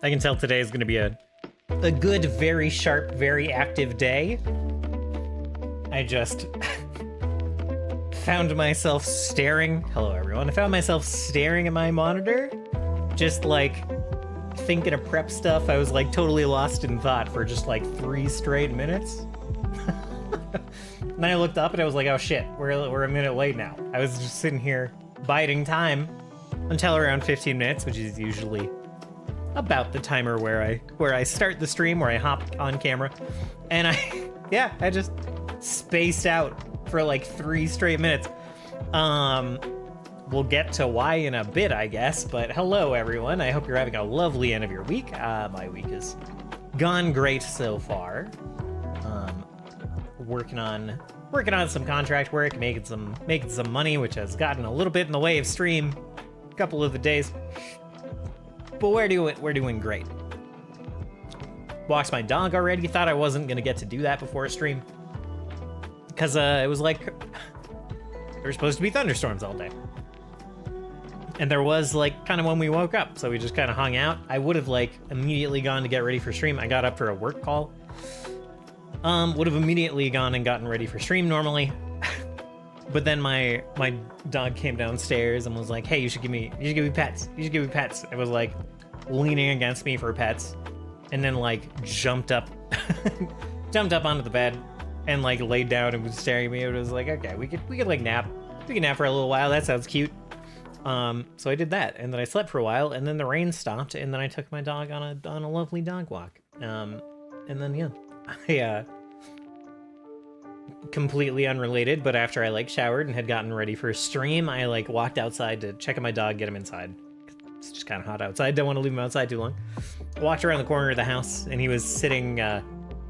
I can tell today is going to be a good, very sharp, very active day. I just found myself staring. Hello, everyone. I found myself staring at my monitor, just like thinking of prep stuff. I was like totally lost in thought for just like 3 straight minutes. And then I looked up and I was like, oh shit, we're a minute late now. I was just sitting here biding time until around 15 minutes, which is usually about the timer where I start the stream, where I hop on camera. And I just spaced out for like 3 straight minutes. We'll get to why in a bit, I guess, but hello everyone. I hope you're having a lovely end of your week. My week has gone great so far. Working on some contract work, making some money, which has gotten a little bit in the way of stream a couple of the days. But we're doing great. Walked my dog already. Thought I wasn't gonna get to do that before a stream, because it was like there were supposed to be thunderstorms all day, and there was like kind of when we woke up, so we just kind of hung out. I would have like immediately gone to get ready for stream. I got up for a work call. Would have immediately gone and gotten ready for stream normally. But then my dog came downstairs and was like, hey, you should give me pets. You should give me pets. It was like leaning against me for pets, and then like jumped up onto the bed and like laid down and was staring at me. It was like, okay, we could like nap. We can nap for a little while. That sounds cute. So I did that, and then I slept for a while, and then the rain stopped, and then I took my dog on a lovely dog walk. And then yeah, I completely unrelated, but after I like showered and had gotten ready for a stream, I like walked outside to check on my dog, get him inside. It's just kind of hot outside. Don't want to leave him outside too long. Walked around the corner of the house, and he was sitting.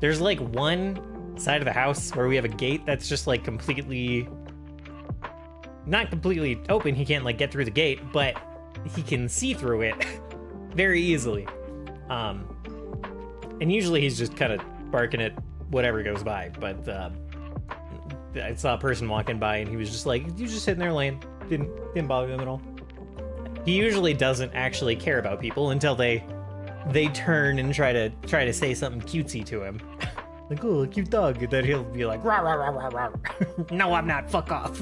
There's like one side of the house where we have a gate that's just like not completely open. He can't like get through the gate, but he can see through it very easily. And usually he's just kind of barking at whatever goes by, but I saw a person walking by and he was just like, he was just sitting there laying. Didn't bother them at all. He usually doesn't actually care about people until they turn and try to say something cutesy to him. Like, oh, a cute dog. And then he'll be like, rah, rah, rah, rah, rah. No, I'm not, fuck off.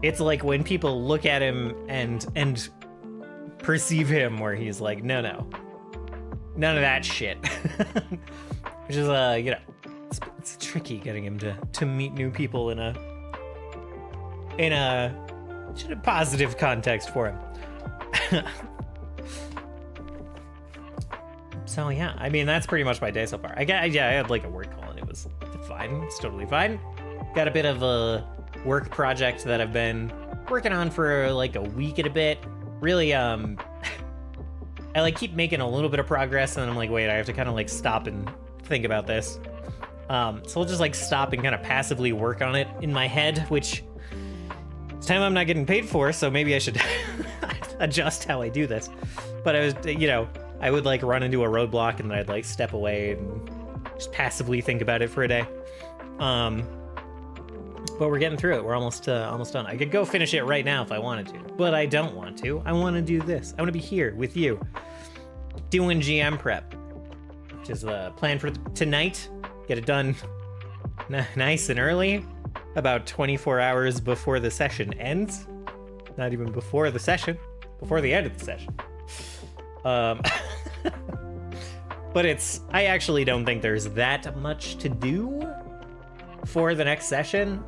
It's like when people look at him and perceive him where he's like, no, none of that shit. Which is it's tricky getting him to meet new people in a positive context for him. So yeah, I mean, that's pretty much my day so far. I had like a work call and it was fine. It's totally fine. Got a bit of a work project that I've been working on for like a week and a bit. Really, I like keep making a little bit of progress, and then I'm like, wait, I have to kind of like stop and think about this. So I'll just like stop and kind of passively work on it in my head, which it's time I'm not getting paid for, so maybe I should adjust how I do this. But I was, I would like run into a roadblock and then I'd like step away and just passively think about it for a day. But we're getting through it. We're almost done. I could go finish it right now if I wanted to, but I don't want to. I want to do this. I want to be here with you, doing GM prep, which is the plan for tonight. Get it done nice and early, about 24 hours before the session ends. Not even before the session, before the end of the session. But I actually don't think there's that much to do for the next session.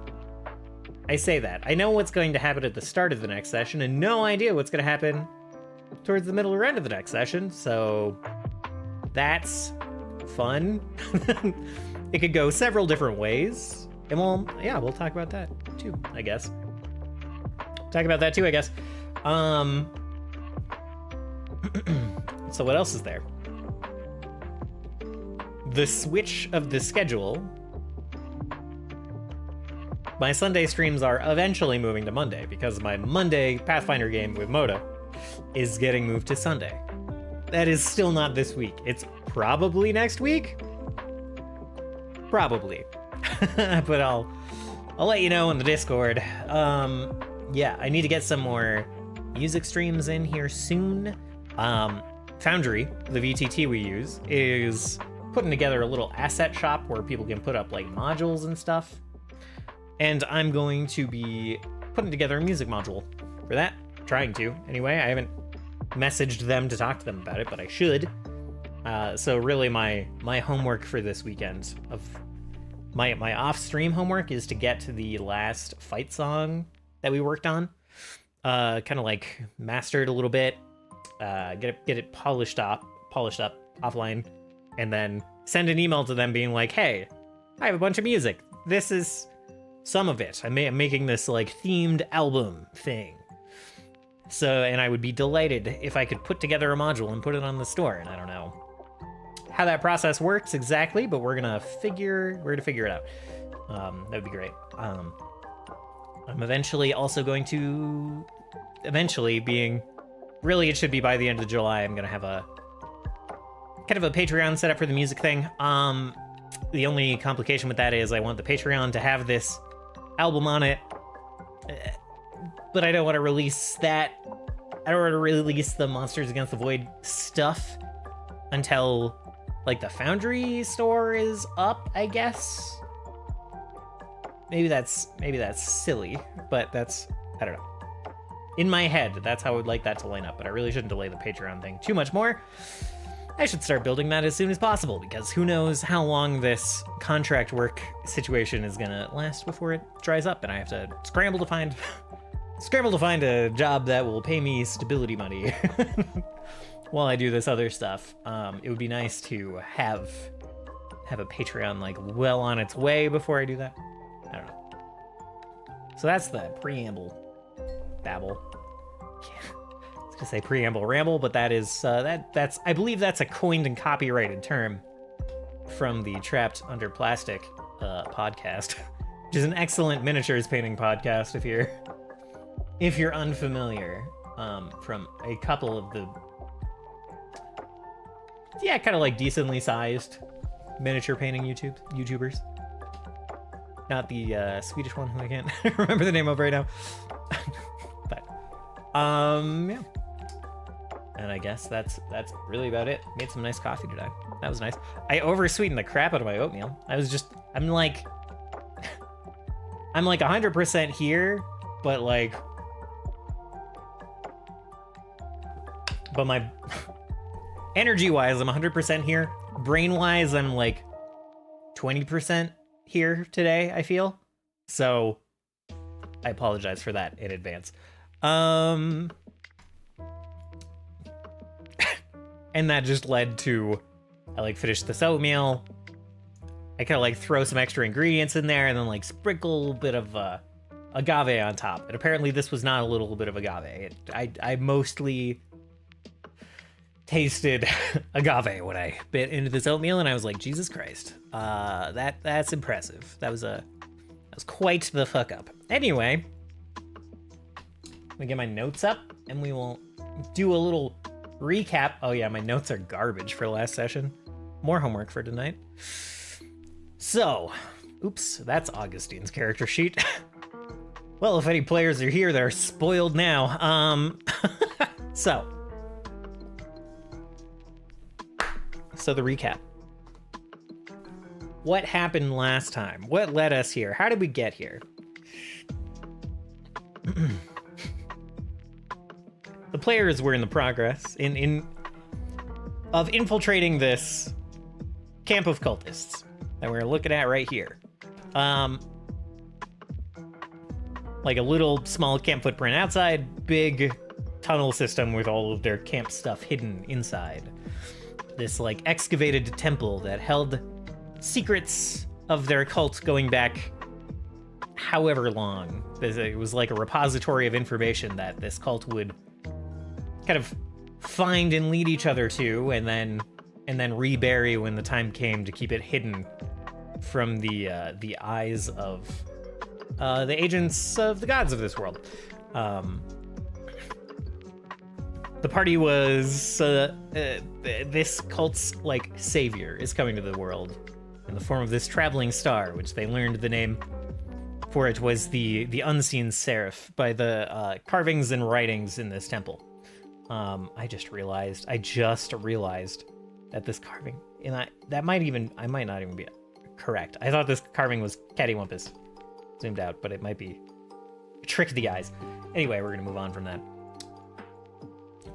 I say that. I know what's going to happen at the start of the next session and no idea what's going to happen towards the middle or end of the next session, so that's fun. It could go several different ways, and we'll talk about that too, I guess. So what else is there? The switch of the schedule. My Sunday streams are eventually moving to Monday because my Monday Pathfinder game with Moto is getting moved to Sunday. That is still not this week. It's probably next week. Probably. But I'll let you know in the Discord. Yeah, I need to get some more music streams in here soon. Foundry, the VTT we use, is putting together a little asset shop where people can put up like modules and stuff. And I'm going to be putting together a music module for that. Trying to, anyway. I haven't messaged them to talk to them about it, but I should. So really my homework for this weekend of my off-stream homework is to get to the last fight song that we worked on. Kind of like mastered a little bit, get it polished up offline, and then send an email to them being like, hey, I have a bunch of music. This is some of it. I'm making this like themed album thing. So, and I would be delighted if I could put together a module and put it on the store. And I don't know how that process works exactly, but we're gonna figure it out. That would be great. I'm eventually also going to, being, really it should be by the end of July, I'm gonna have a kind of a Patreon set up for the music thing. The only complication with that is I want the Patreon to have this album on it, but I don't want to release that. I don't want to release the Monsters Against the Void stuff until like the Foundry store is up, I guess. Maybe that's silly, but that's, I don't know. In my head, that's how I would like that to line up, but I really shouldn't delay the Patreon thing too much more. I should start building that as soon as possible, because who knows how long this contract work situation is gonna last before it dries up, and I have to scramble to find a job that will pay me stability money while I do this other stuff. It would be nice to have a Patreon like well on its way before I do that. I don't know. So that's the preamble babble. I was gonna say preamble ramble, but that is that's I believe that's a coined and copyrighted term from the Trapped Under Plastic podcast, which is an excellent miniatures painting podcast if you're unfamiliar, from a couple of the kind of like decently sized miniature painting YouTubers. Not the Swedish one who I can't remember the name of right now. But yeah. And I guess that's really about it. Made some nice coffee today. That was nice. I oversweetened the crap out of my oatmeal. I'm like 100% here, but my energy-wise, I'm 100% here. Brain-wise, I'm like 20% here today, I feel. So I apologize for that in advance. And that just led to, I finished this oatmeal. I kind of throw some extra ingredients in there and then sprinkle a bit of agave on top. And apparently this was not a little bit of agave. I mostly tasted agave when I bit into this oatmeal, and I was like, Jesus Christ, that's impressive. That was quite the fuck up. Anyway, let me get my notes up and we will do a little recap. Oh yeah, my notes are garbage for last session. More homework for tonight. So, oops, that's Augustine's character sheet. Well, if any players are here, they're spoiled now. So the recap. What happened last time? What led us here? How did we get here? The players were in the progress of infiltrating this camp of cultists that we're looking at right here. Like a little small camp footprint outside, big tunnel system with all of their camp stuff hidden inside. This excavated temple that held secrets of their cult going back however long. It was like a repository of information that this cult would kind of find and lead each other to, and then rebury when the time came to keep it hidden from the eyes of the agents of the gods of this world. The party was this cult's savior is coming to the world in the form of this traveling star, which they learned the name for it was the unseen seraph by the carvings and writings in this temple. I just realized that this carving, and I might not even be correct. I thought this carving was cattywampus zoomed out, but it might be trick the eyes. Anyway, we're gonna move on from that.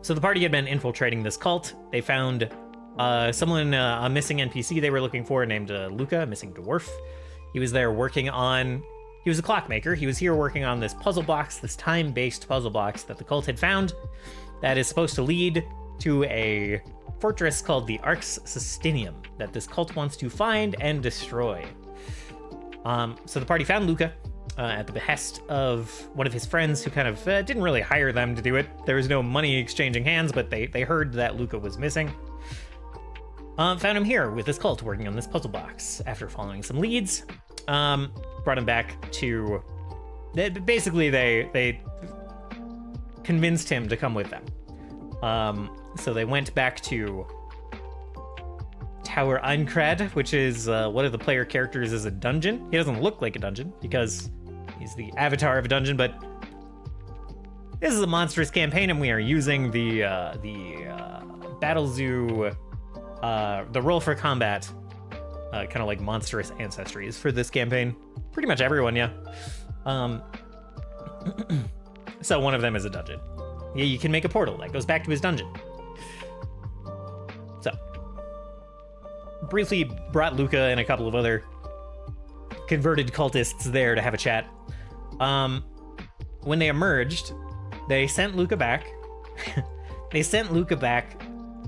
So the party had been infiltrating this cult. They found someone, a missing NPC they were looking for named Luca, a missing dwarf. He was there working on, he was a clockmaker. He was here working on this puzzle box, this time-based puzzle box that the cult had found that is supposed to lead to a fortress called the Arx Sistinium that this cult wants to find and destroy. So the party found Luca at the behest of one of his friends who kind of didn't really hire them to do it. There was no money exchanging hands, but they heard that Luca was missing. Found him here with this cult working on this puzzle box. After following some leads, brought him back to... Basically, they convinced him to come with them. So they went back to Tower Einkred, which is one of the player characters is a dungeon. He doesn't look like a dungeon because he's the avatar of a dungeon, but this is a monstrous campaign, and we are using the Battle Zoo, the roll for combat, kind of like monstrous ancestries for this campaign. Pretty much everyone, yeah. So one of them is a dungeon. Yeah, you can make a portal that goes back to his dungeon. So, briefly brought Luca and a couple of other converted cultists there to have a chat. When they emerged, they sent Luca back. They sent Luca back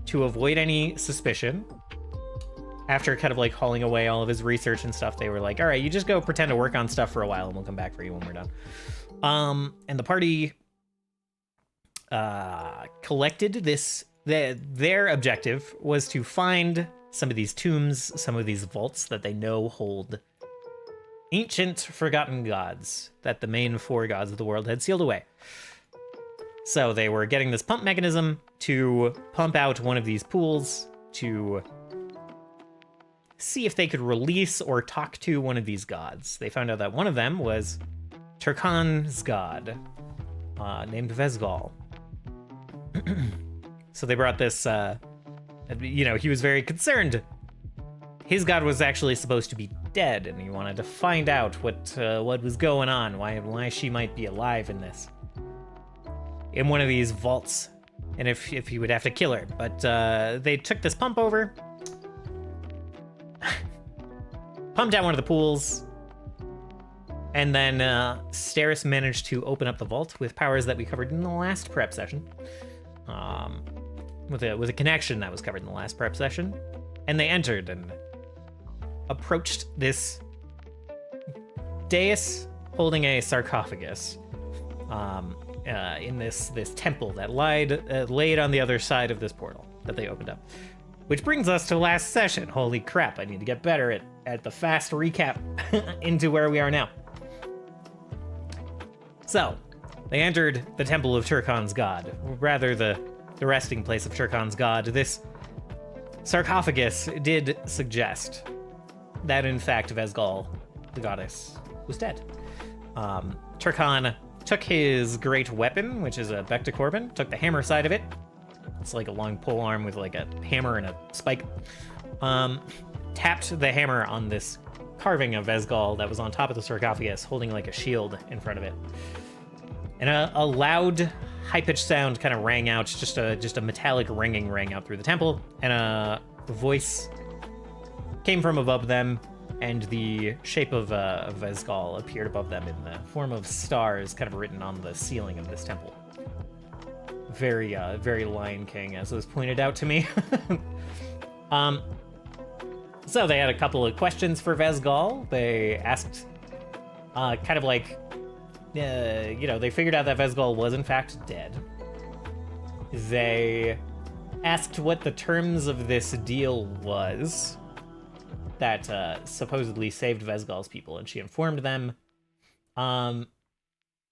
to avoid any suspicion. After kind of like hauling away all of his research and stuff, they were like, all right, you just go pretend to work on stuff for a while and we'll come back for you when we're done. And the party collected this. Their objective was to find some of these tombs, some of these vaults that they know hold ancient forgotten gods that the main four gods of the world had sealed away. So they were getting this pump mechanism to pump out one of these pools to see if they could release or talk to one of these gods. They found out that one of them was Turkan's god, named Vesgal. So they brought this, he was very concerned. His god was actually supposed to be dead, and he wanted to find out what was going on, why she might be alive in one of these vaults, and if he would have to kill her. But they took this pump over, pumped out one of the pools, and then Steris managed to open up the vault with powers that we covered in the last prep session. With a connection that was covered in the last prep session. And they entered and approached this dais holding a sarcophagus in this temple that laid on the other side of this portal that they opened up. Which brings us to last session. Holy crap, I need to get better at the fast recap into where we are now. So, they entered the temple of Turkan's god, rather the resting place of Turkan's god. This sarcophagus did suggest that, in fact, Vesgal, the goddess, was dead. Turkan took his great weapon, which is a Bekta took the hammer side of it. It's like a long pole arm with like a hammer and a spike. Tapped the hammer on this carving of Vesgal that was on top of the sarcophagus, holding like a shield in front of it. And a loud, high-pitched sound kind of rang out, just a metallic ringing rang out through the temple, and a voice came from above them, and the shape of Vesgal appeared above them in the form of stars kind of written on the ceiling of this temple. Very Lion King, as was pointed out to me. So they had a couple of questions for Vesgal. They asked, kind of like, they figured out that Vesgal was in fact dead. They asked what the terms of this deal was that supposedly saved Vesgal's people, and she informed them. I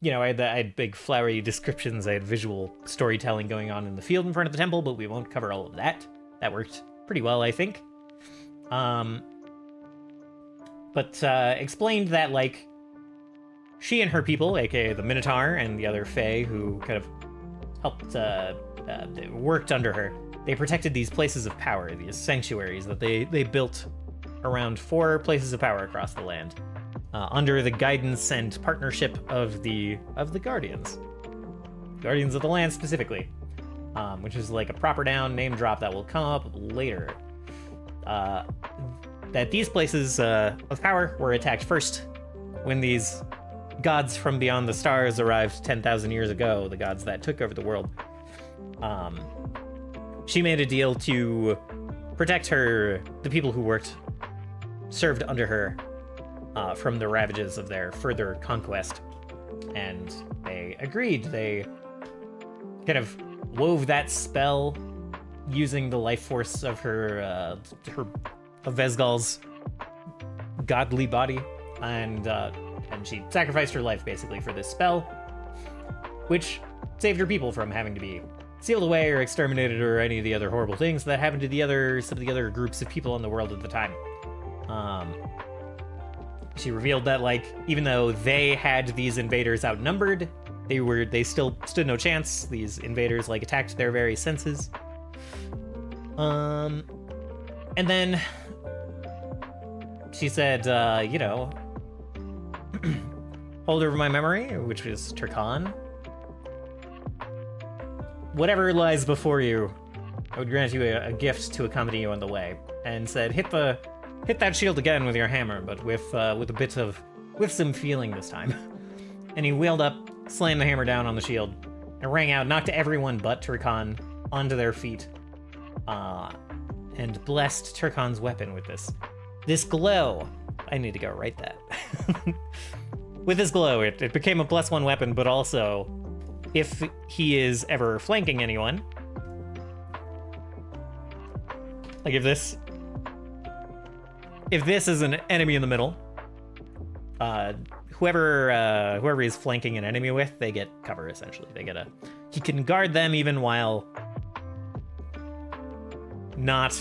had big flowery descriptions, I had visual storytelling going on in the field in front of the temple, but we won't cover all of that. That worked pretty well, I think. But explained that, like, she and her people, aka the Minotaur and the other Fae who kind of helped, worked under her, they protected these places of power, these sanctuaries that they built around 4 places of power across the land, under the guidance and partnership of the Guardians of the Land specifically, which is like a proper noun name drop that will come up later. That these places of power were attacked first when these gods from beyond the stars arrived 10,000 years ago, the gods that took over the world. She made a deal to protect the people who served under her, from the ravages of their further conquest. And they agreed. They kind of wove that spell using the life force of of Vesgal's godly body, and she sacrificed her life basically for this spell, which saved her people from having to be sealed away or exterminated or any of the other horrible things that happened to some of the other groups of people in the world at the time. She revealed that, like, even though they had these invaders outnumbered, they still stood no chance. These invaders, like, attacked their very senses. And then she said, hold over my memory, which was Turkan. Whatever lies before you, I would grant you a gift to accompany you on the way. And said, hit that shield again with your hammer, but with some feeling this time. And he wheeled up, slammed the hammer down on the shield, and rang out, knocked everyone but Turkan onto their feet, and blessed Turkan's weapon with this glow. I need to go write that. With this glow, it became a +1 weapon, but also, if he is ever flanking anyone, like if this is an enemy in the middle, whoever he's flanking an enemy with, they get cover, essentially. He can guard them even while not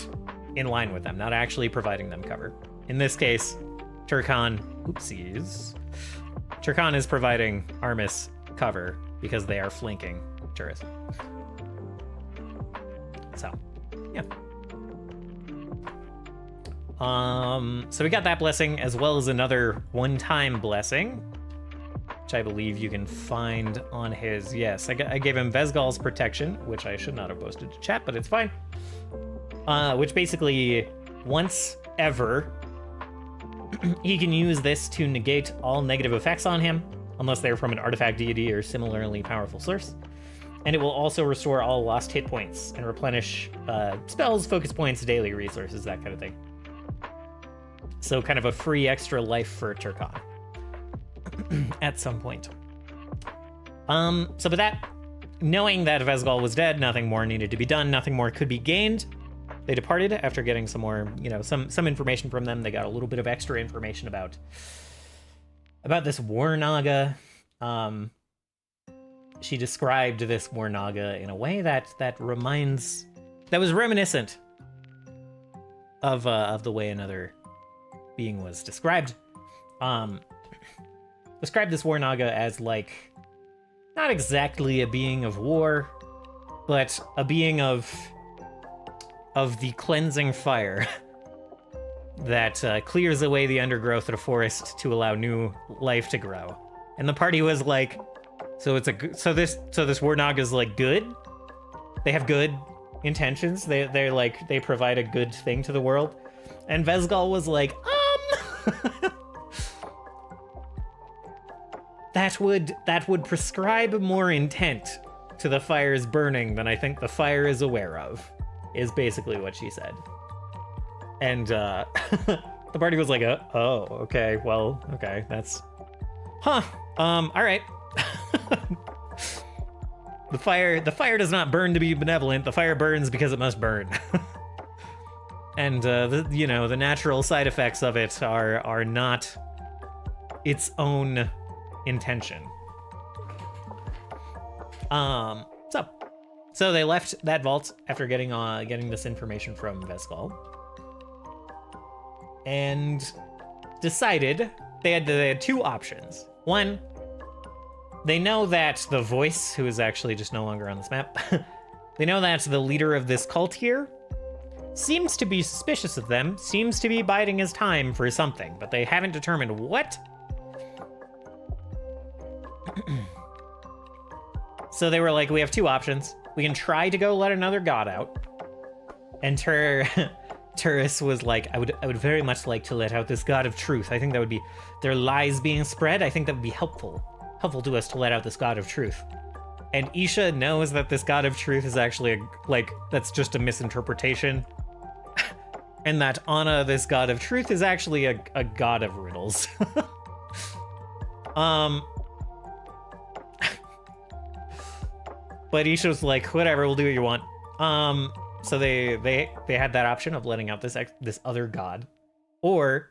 in line with them, not actually providing them cover. In this case, Turkan is providing Armis cover because they are flanking Turris. So, yeah. So we got that blessing, as well as another one-time blessing, which I believe you can find on his... Yes, I gave him Vesgal's protection, which I should not have posted to chat, but it's fine. Which basically, once ever, he can use this to negate all negative effects on him, unless they're from an artifact deity or similarly powerful source. And it will also restore all lost hit points and replenish spells, focus points, daily resources, that kind of thing. So kind of a free extra life for Turkan at some point. So with that, knowing that Vesgal was dead, nothing more needed to be done, nothing more could be gained. They departed after getting some more, some information from them. They got a little bit of extra information about this War Naga. She described this War Naga in a way that was reminiscent of the way another being was described. Described this War Naga as, like, not exactly a being of war, but a being of the cleansing fire that clears away the undergrowth of the forest to allow new life to grow. And the party was like, so this War Naga's like good. They have good intentions. They provide a good thing to the world. And Vesgal was like, that would prescribe more intent to the fire's burning than I think the fire is aware of, is basically what she said. And the party was like, oh, okay, well, okay, that's, all right. The fire does not burn to be benevolent. The fire burns because it must burn. And the natural side effects of it are not its own intention. So they left that vault after getting this information from Vesgal, and decided they had 2 options. One, They know that the voice, who is actually just no longer on this map, they know that the leader of this cult here seems to be suspicious of them, seems to be biding his time for something, but they haven't determined what. So they were like, we have two options. We can try to go let another god out. And Turris was like, I would very much like to let out this god of truth. I think that would be, their lies being spread, I think that would be helpful to us to let out this god of truth. And Isha knows that this god of truth is actually that's just a misinterpretation. And that Anna, this god of truth, is actually a god of riddles. But Isha was like, whatever, we'll do what you want. So they had that option of letting out this other god, or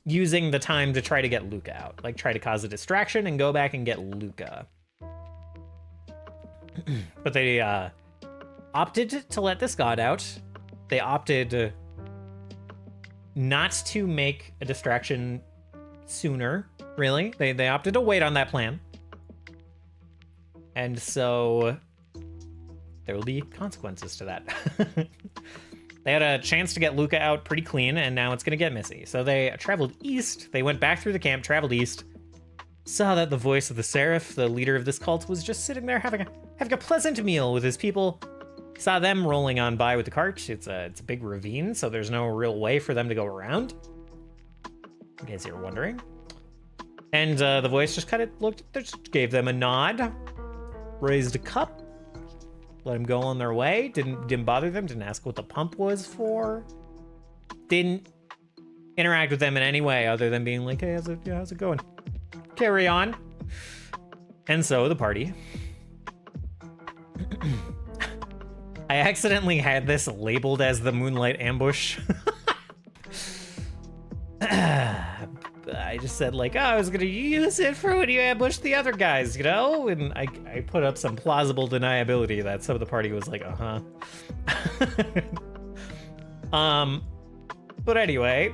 using the time to try to get Luca out, like try to cause a distraction and go back and get Luca. But they opted to let this god out. They opted not to make a distraction sooner, really. They opted to wait on that plan. And so there will be consequences to that. They had a chance to get Luca out pretty clean, and now it's going to get messy. So they traveled east. They went back through the camp, traveled east, saw that the voice of the Seraph, the leader of this cult, was just sitting there having a pleasant meal with his people. Saw them rolling on by with the cart. It's a big ravine, so there's no real way for them to go around, in case you're wondering. And the voice just kind of just gave them a nod, raised a cup, let them go on their way, didn't bother them, didn't ask what the pump was for, didn't interact with them in any way other than being like, hey, how's it going? Carry on. And so the party. I accidentally had this labeled as the Moonlight Ambush. I just said like, oh, I was gonna use it for when you ambush the other guys, you know? And I put up some plausible deniability that some of the party was like, uh-huh. But anyway,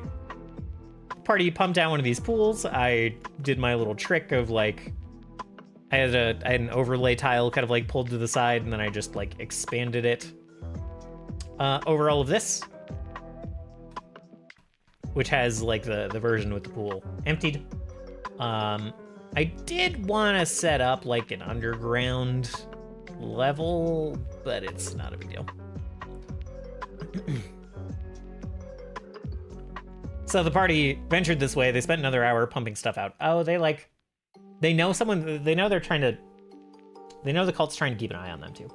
party pumped down one of these pools. I did my little trick of like, I had an overlay tile kind of like pulled to the side, and then I just like expanded it over all of this, which has like the version with the pool emptied. I did want to set up like an underground level, but it's not a big deal. So the party ventured this way. They spent another hour pumping stuff out. Oh, they know someone, they know the cult's trying to keep an eye on them too.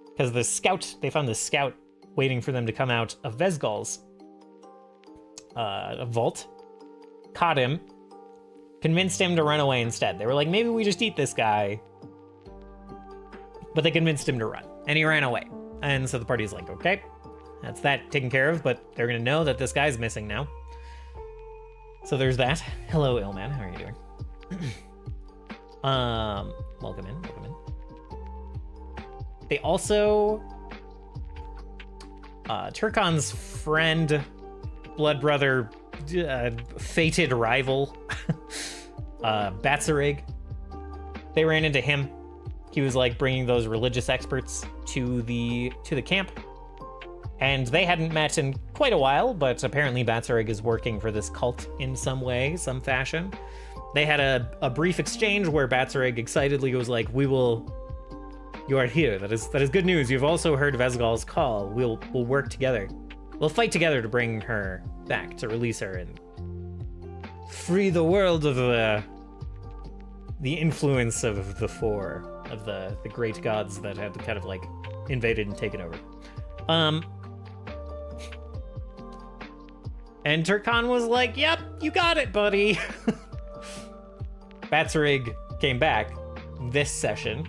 Because they found this scout waiting for them to come out of Vesgal's vault, caught him, convinced him to run away instead. They were like, maybe we just eat this guy. But they convinced him to run, and he ran away. And so the party's like, okay, that's that taken care of, but they're gonna know that this guy's missing now. So there's that. Hello, Illman, how are you doing? Welcome in. They also, Turkon's friend, blood brother, fated rival, Batsarig, they ran into him. He was like bringing those religious experts to the camp, and they hadn't met in quite a while, but apparently Batsarig is working for this cult in some way, some fashion. They had a brief exchange where Batsarig excitedly was like, you are here. That is good news. You've also heard Vesgal's call. We'll work together. We'll fight together to bring her back, to release her and free the world of the influence of the four, of the great gods that had kind of like invaded and taken over. And Turkon was like, yep, you got it, buddy. Batsarig came back this session,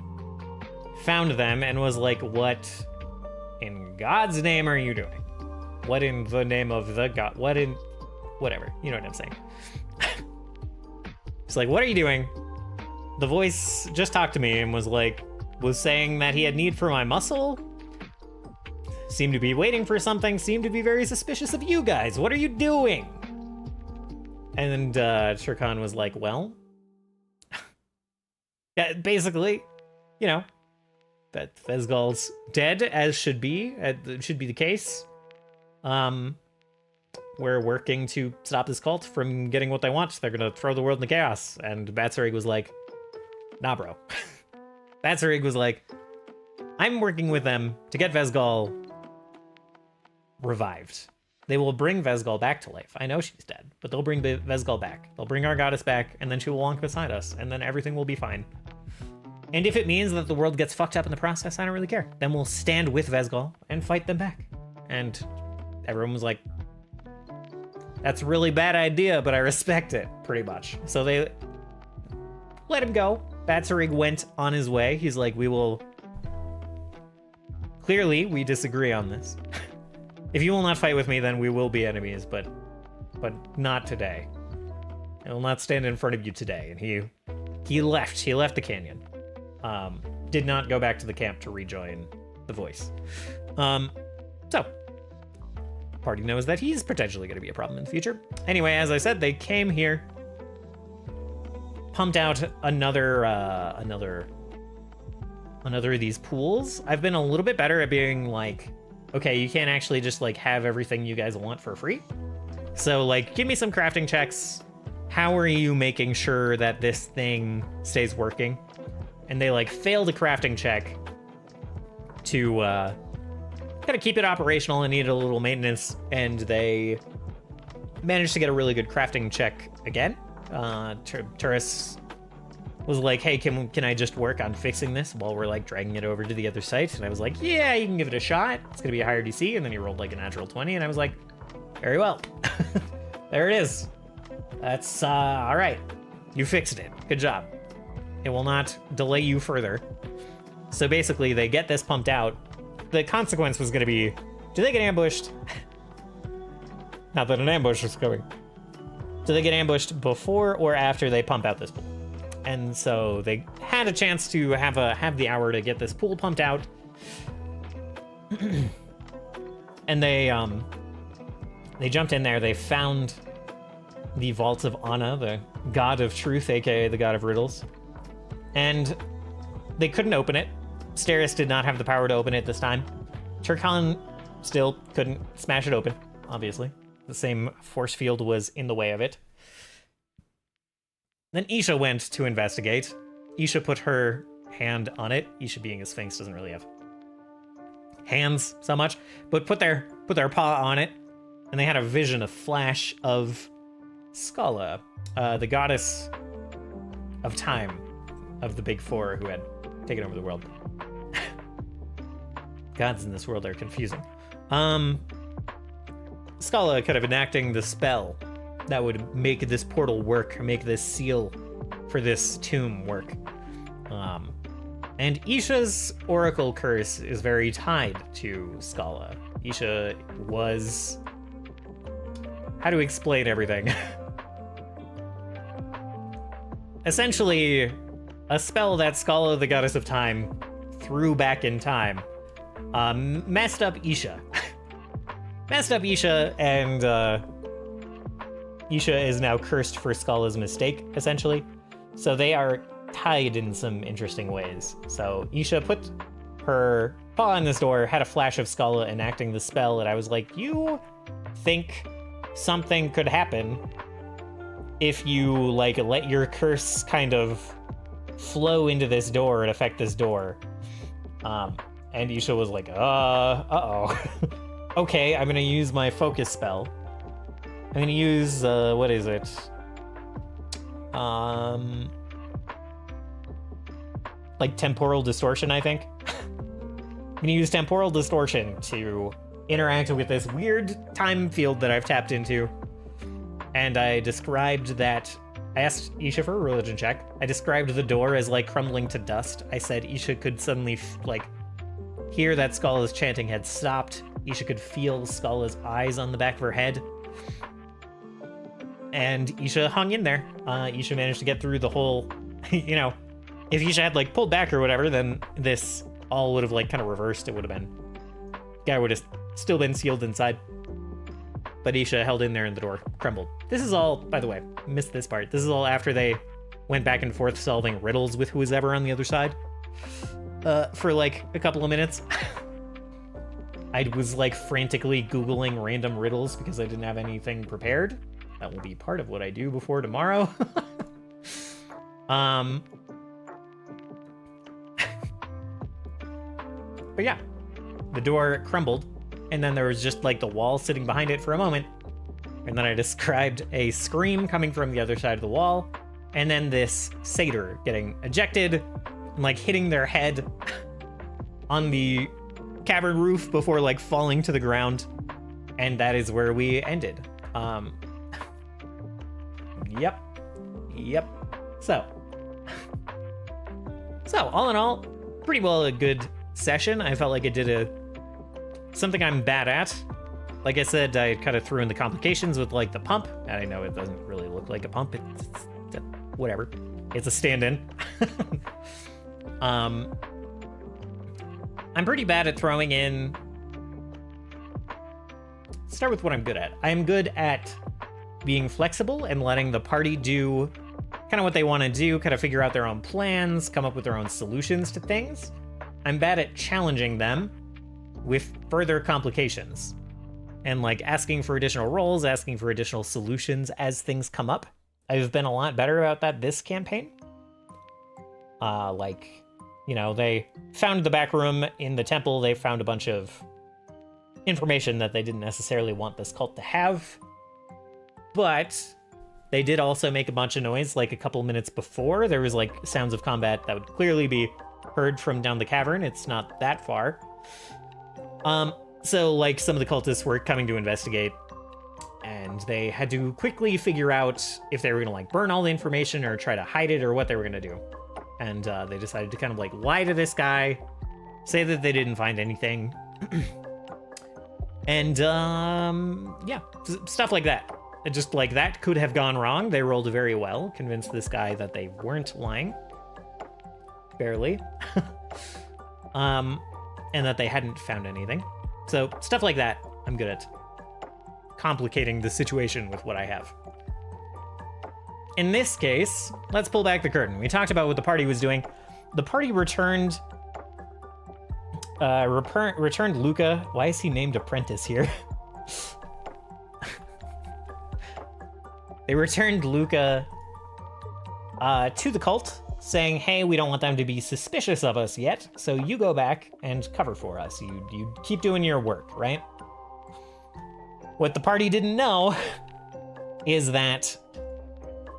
found them, and was like, what in God's name are you doing? What in the name of the God? What in... Whatever. You know what I'm saying. It's like, what are you doing? The voice just talked to me and was saying that he had need for my muscle. Seemed to be waiting for something. Seemed to be very suspicious of you guys. What are you doing? And Turkon was like, well... Yeah, basically, you know, that Vezgol's dead, as should be the case. We're working to stop this cult from getting what they want. They're gonna throw the world into chaos. And Batsarig was like, nah, bro. Batsarig was like, I'm working with them to get Vezgol revived. They will bring Vezgol back to life. I know she's dead, but they'll bring Vezgol back. They'll bring our goddess back, and then she will walk beside us, and then everything will be fine. And if it means that the world gets fucked up in the process, I don't really care. Then we'll stand with Vezgol and fight them back. And everyone was like, that's a really bad idea, but I respect it, pretty much. So they let him go. Batsarig went on his way. He's like, clearly, we disagree on this. If you will not fight with me, then we will be enemies, but not today. I will not stand in front of you today. And he left. He left the canyon. Did not go back to the camp to rejoin the voice. So, party knows that he's potentially going to be a problem in the future. Anyway, as I said, they came here, pumped out another of these pools. I've been a little bit better at being like, okay, you can't actually just like have everything you guys want for free. So like, give me some crafting checks. How are you making sure that this thing stays working? And they like failed a crafting check to kind of keep it operational and needed a little maintenance. And they managed to get a really good crafting check again. Turris was like, hey, can I just work on fixing this while we're like dragging it over to the other site? And I was like, yeah, you can give it a shot. It's gonna be a higher DC. And then he rolled like a natural 20, and I was like, very well. There it is. That's all right. You fixed it. Good job. It will not delay you further. So basically, they get this pumped out. The consequence was gonna be, do they get ambushed? Not that an ambush was coming. Do they get ambushed before or after they pump out this pool? And so they had a chance to have the hour to get this pool pumped out. And they jumped in there. They found the Vault of Anna, the god of truth, aka the god of riddles. And they couldn't open it. Steris did not have the power to open it this time. Turkhan still couldn't smash it open, obviously. The same force field was in the way of it. Then Isha went to investigate. Isha put her hand on it. Isha, being a sphinx, doesn't really have hands so much, but put their paw on it, and they had a vision, a flash of Skala, the goddess of time of the big four who had taken over the world. Gods in this world are confusing. Skala kind of enacting the spell that would make this portal work, make this seal for this tomb work. And Isha's oracle curse is very tied to Skala. Isha was... How to explain everything? Essentially, a spell that Skala, the goddess of time, threw back in time, messed up Isha. Messed up Isha, and Isha is now cursed for Skala's mistake, essentially. So they are tied in some interesting ways. So Isha put her paw on this door, had a flash of Skala enacting the spell, and I was like, you think something could happen if you, like, let your curse kind of flow into this door and affect this door. And Isha was like, uh-oh. Okay, I'm gonna use my focus spell. I'm gonna use, what is it? Like temporal distortion, I think. I'm gonna use temporal distortion to interact with this weird time field that I've tapped into. And I described that, I asked Isha for a religion check. I described the door as like crumbling to dust. I said Isha could suddenly like hear that Skala's chanting had stopped. Isha could feel Skala's eyes on the back of her head. And Isha hung in there. Isha managed to get through the whole, you know, if Isha had like pulled back or whatever, then this all would have like kind of reversed. It would have been, guy would have still been sealed inside. But Isha held in there and the door crumbled. This is all, by the way, missed this part. This is all after they went back and forth solving riddles with who was ever on the other side for like a couple of minutes. I was like frantically Googling random riddles because I didn't have anything prepared. That will be part of what I do before tomorrow. But yeah, the door crumbled, and then there was just like the wall sitting behind it for a moment. And then I described a scream coming from the other side of the wall, and then this satyr getting ejected and like hitting their head on the cavern roof before like falling to the ground. And that is where we ended. Yep. So all in all, pretty well a good session. I felt like it did something I'm bad at. Like I said, I kind of threw in the complications with like the pump, and I know it doesn't really look like a pump. It's whatever. It's a stand-in. I'm pretty bad at throwing in. Let's start with what I'm good at. I'm good at being flexible and letting the party do kind of what they want to do, kind of figure out their own plans, come up with their own solutions to things. I'm bad at challenging them with further complications and like asking for additional roles, asking for additional solutions as things come up. I've been a lot better about that this campaign. Like, you know, they found the back room in the temple. They found a bunch of information that they didn't necessarily want this cult to have. But they did also make a bunch of noise like a couple minutes before. There was like sounds of combat that would clearly be heard from down the cavern. It's not that far. So like some of the cultists were coming to investigate, and they had to quickly figure out if they were gonna like burn all the information or try to hide it or what they were gonna do. And they decided to kind of like lie to this guy, say that they didn't find anything. And yeah, stuff like that. Just like that could have gone wrong. They rolled very well, convinced this guy that they weren't lying. Barely. And that they hadn't found anything. So stuff like that, I'm good at complicating the situation with what I have. In this case, let's pull back the curtain. We talked about what the party was doing. The party returned Luca. Why is he named Apprentice here? They returned Luca to the cult, saying, hey, we don't want them to be suspicious of us yet, so you go back and cover for us. You keep doing your work, right? What the party didn't know is that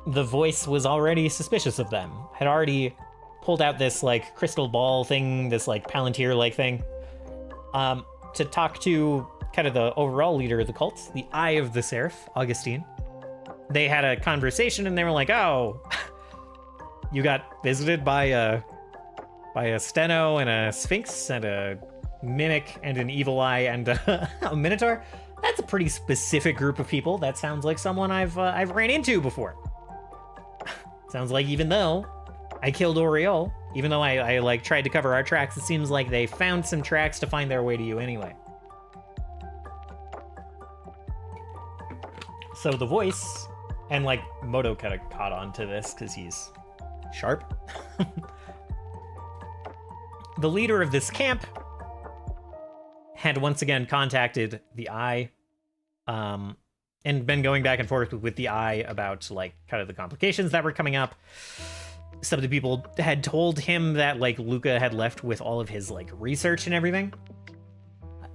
the voice was already suspicious of them, had already pulled out this like crystal ball thing, this like Palantir-like thing, to talk to kind of the overall leader of the cult, the Eye of the Seraph, Augustine. They had a conversation and they were like, oh, you got visited by a steno and a sphinx and a mimic and an evil eye and a minotaur. That's a pretty specific group of people. That sounds like someone I've ran into before. Sounds like even though I killed Oriole, even though I like tried to cover our tracks, it seems like they found some tracks to find their way to you anyway. So the voice, and like Moto kind of caught on to this because he's sharp. The leader of this camp had once again contacted the Eye, and been going back and forth with the Eye about like kind of the complications that were coming up. Some of the people had told him that like Luca had left with all of his like research and everything.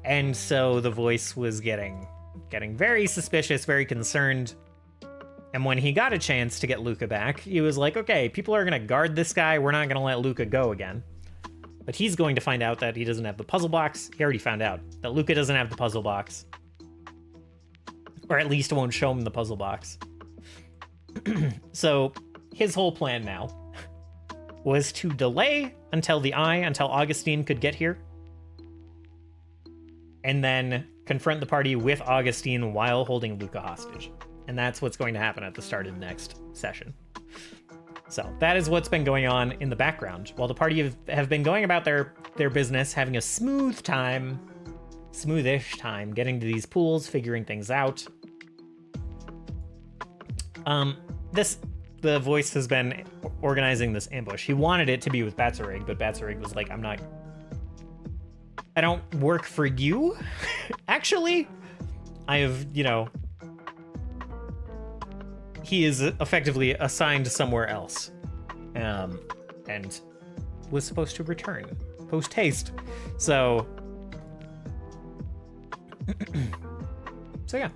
And so the voice was getting very suspicious, very concerned. And when he got a chance to get Luca back, he was like, okay, people are going to guard this guy. We're not going to let Luca go again. But he's going to find out that he doesn't have the puzzle box. He already found out that Luca doesn't have the puzzle box. Or at least won't show him the puzzle box. So his whole plan now was to delay until Augustine could get here. And then confront the party with Augustine while holding Luca hostage. And that's what's going to happen at the start of the next session. So that is what's been going on in the background. While the party have been going about their business, having a smoothish time, getting to these pools, figuring things out. This the voice has been organizing this ambush. He wanted it to be with Batsarig, but Batsarig was like, I don't work for you, actually. I have, you know, he is effectively assigned somewhere else, and was supposed to return post-haste. So yeah.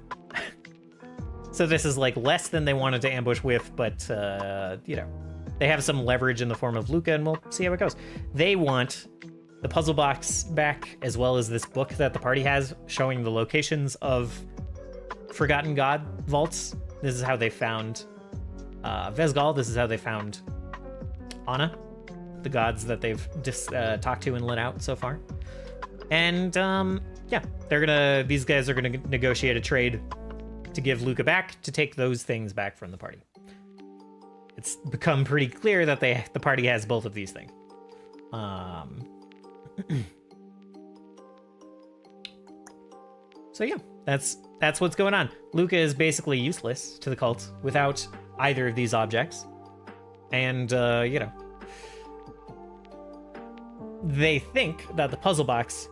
So this is like less than they wanted to ambush with, but you know, they have some leverage in the form of Luca, and we'll see how it goes. They want the puzzle box back, as well as this book that the party has showing the locations of Forgotten God vaults. This is how they found Vesgal. This is how they found Anna, the gods that they've talked to and let out so far. And yeah, these guys are gonna negotiate a trade to give Luca back, to take those things back from the party. It's become pretty clear that the party has both of these things. So yeah, that's what's going on. Luca is basically useless to the cult without either of these objects. And, you know, they think that the puzzle box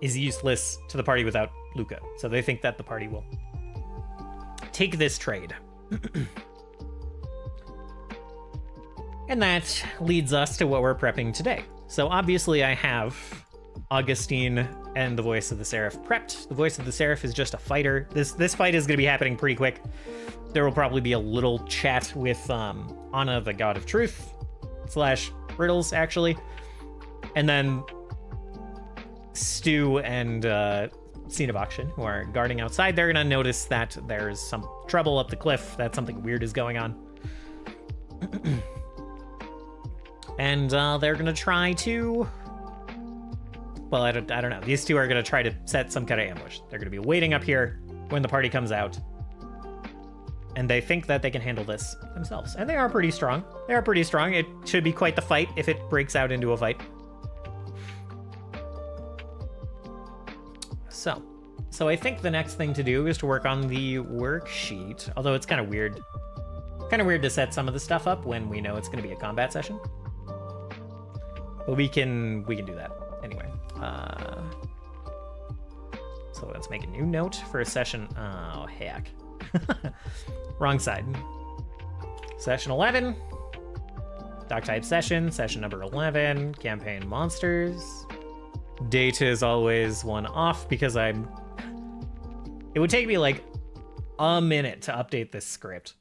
is useless to the party without Luca. So they think that the party will take this trade. And that leads us to what we're prepping today. So obviously I have Augustine and the Voice of the Seraph prepped. The Voice of the Seraph is just a fighter. This fight is going to be happening pretty quick. There will probably be a little chat with Anna, the God of Truth, / Riddles, actually. And then Stu and Scene of Auction, who are guarding outside, they're going to notice that there's some trouble up the cliff, that something weird is going on. And they're going to try to... Well, I don't know. These two are going to try to set some kind of ambush. They're going to be waiting up here when the party comes out. And they think that they can handle this themselves. And they are pretty strong. They are pretty strong. It should be quite the fight if it breaks out into a fight. So I think the next thing to do is to work on the worksheet. Although it's kind of weird. Kind of weird to set some of the stuff up when we know it's going to be a combat session. But we can do that anyway. So let's make a new note for a session. Oh, heck. Wrong side. Session 11. Doc type session number 11. Campaign monsters. Data is always one off because it would take me like a minute to update this script.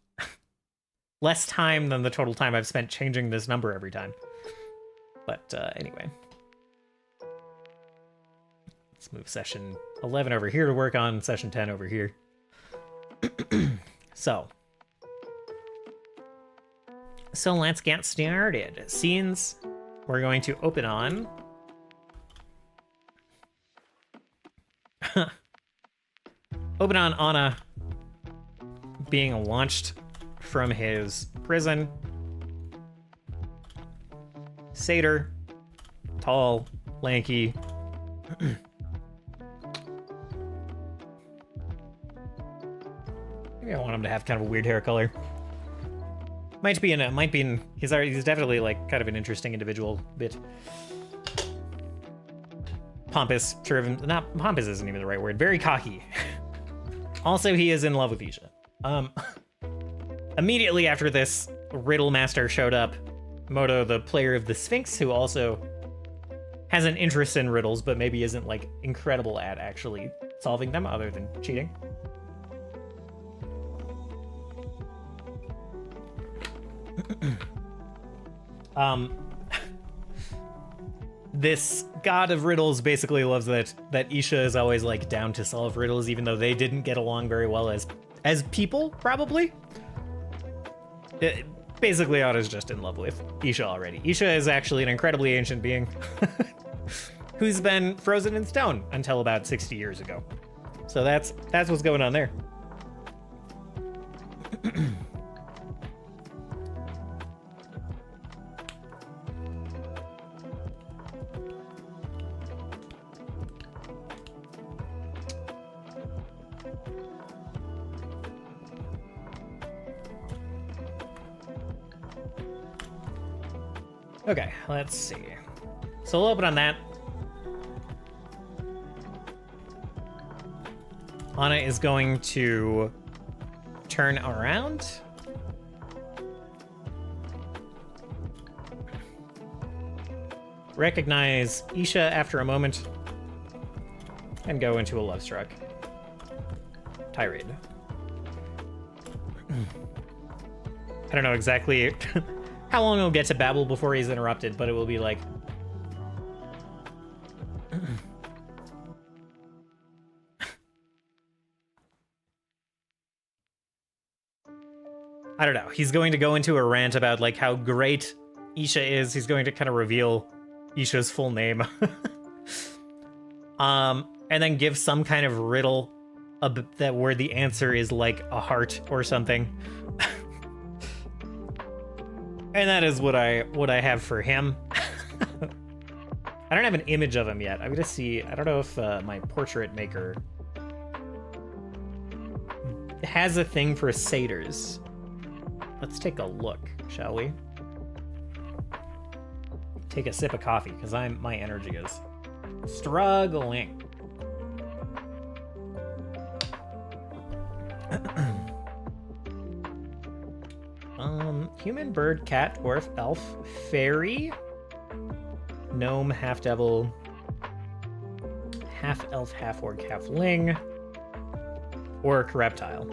Less time than the total time I've spent changing this number every time. But anyway. Let's move session 11 over here to work on session 10 over here. So let's get started. Scenes we're going to open on. Open on Anna being launched from his prison. Satyr, tall, lanky. Maybe I want him to have kind of a weird hair color. He's definitely like kind of an interesting individual bit. Pompous, not pompous isn't even the right word. Very cocky. Also, he is in love with Isha. Immediately after this, Riddle Master showed up. Moto, the player of the Sphinx, who also has an interest in riddles, but maybe isn't like incredible at actually solving them other than cheating. This god of riddles basically loves that Isha is always like down to solve riddles, even though they didn't get along very well as people, probably. Basically, Anna's just in love with Isha already. Isha is actually an incredibly ancient being who's been frozen in stone until about 60 years ago. So that's what's going on there. Okay, let's see. So we'll open on that. Anna is going to turn around. Recognize Isha after a moment. And go into a love struck. Tirade. I don't know exactly how long he'll get to babble before he's interrupted, but it will be like... I don't know. He's going to go into a rant about like how great Isha is. He's going to kind of reveal Isha's full name. And then give some kind of riddle that where the answer is like a heart or something. And that is what I have for him. I don't have an image of him yet. I'm gonna see. I don't know if my portrait maker has a thing for satyrs. Let's take a look, shall we? Take a sip of coffee, because my energy is struggling. Human, bird, cat, dwarf, elf, fairy, gnome, half devil, half elf, half orc, halfling, orc, reptile.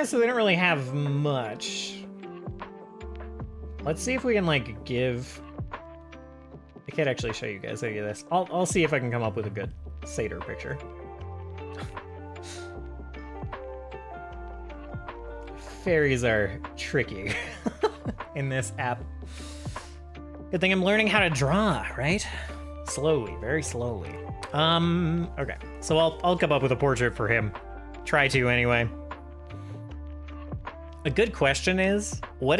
So they don't really have much. Let's see if we can like give. I can't actually show you guys any of this. I'll see if I can come up with a good satyr picture. Fairies are tricky in this app. Good thing I'm learning how to draw, right? Slowly, very slowly. Okay. So I'll come up with a portrait for him. Try to anyway. A good question is, what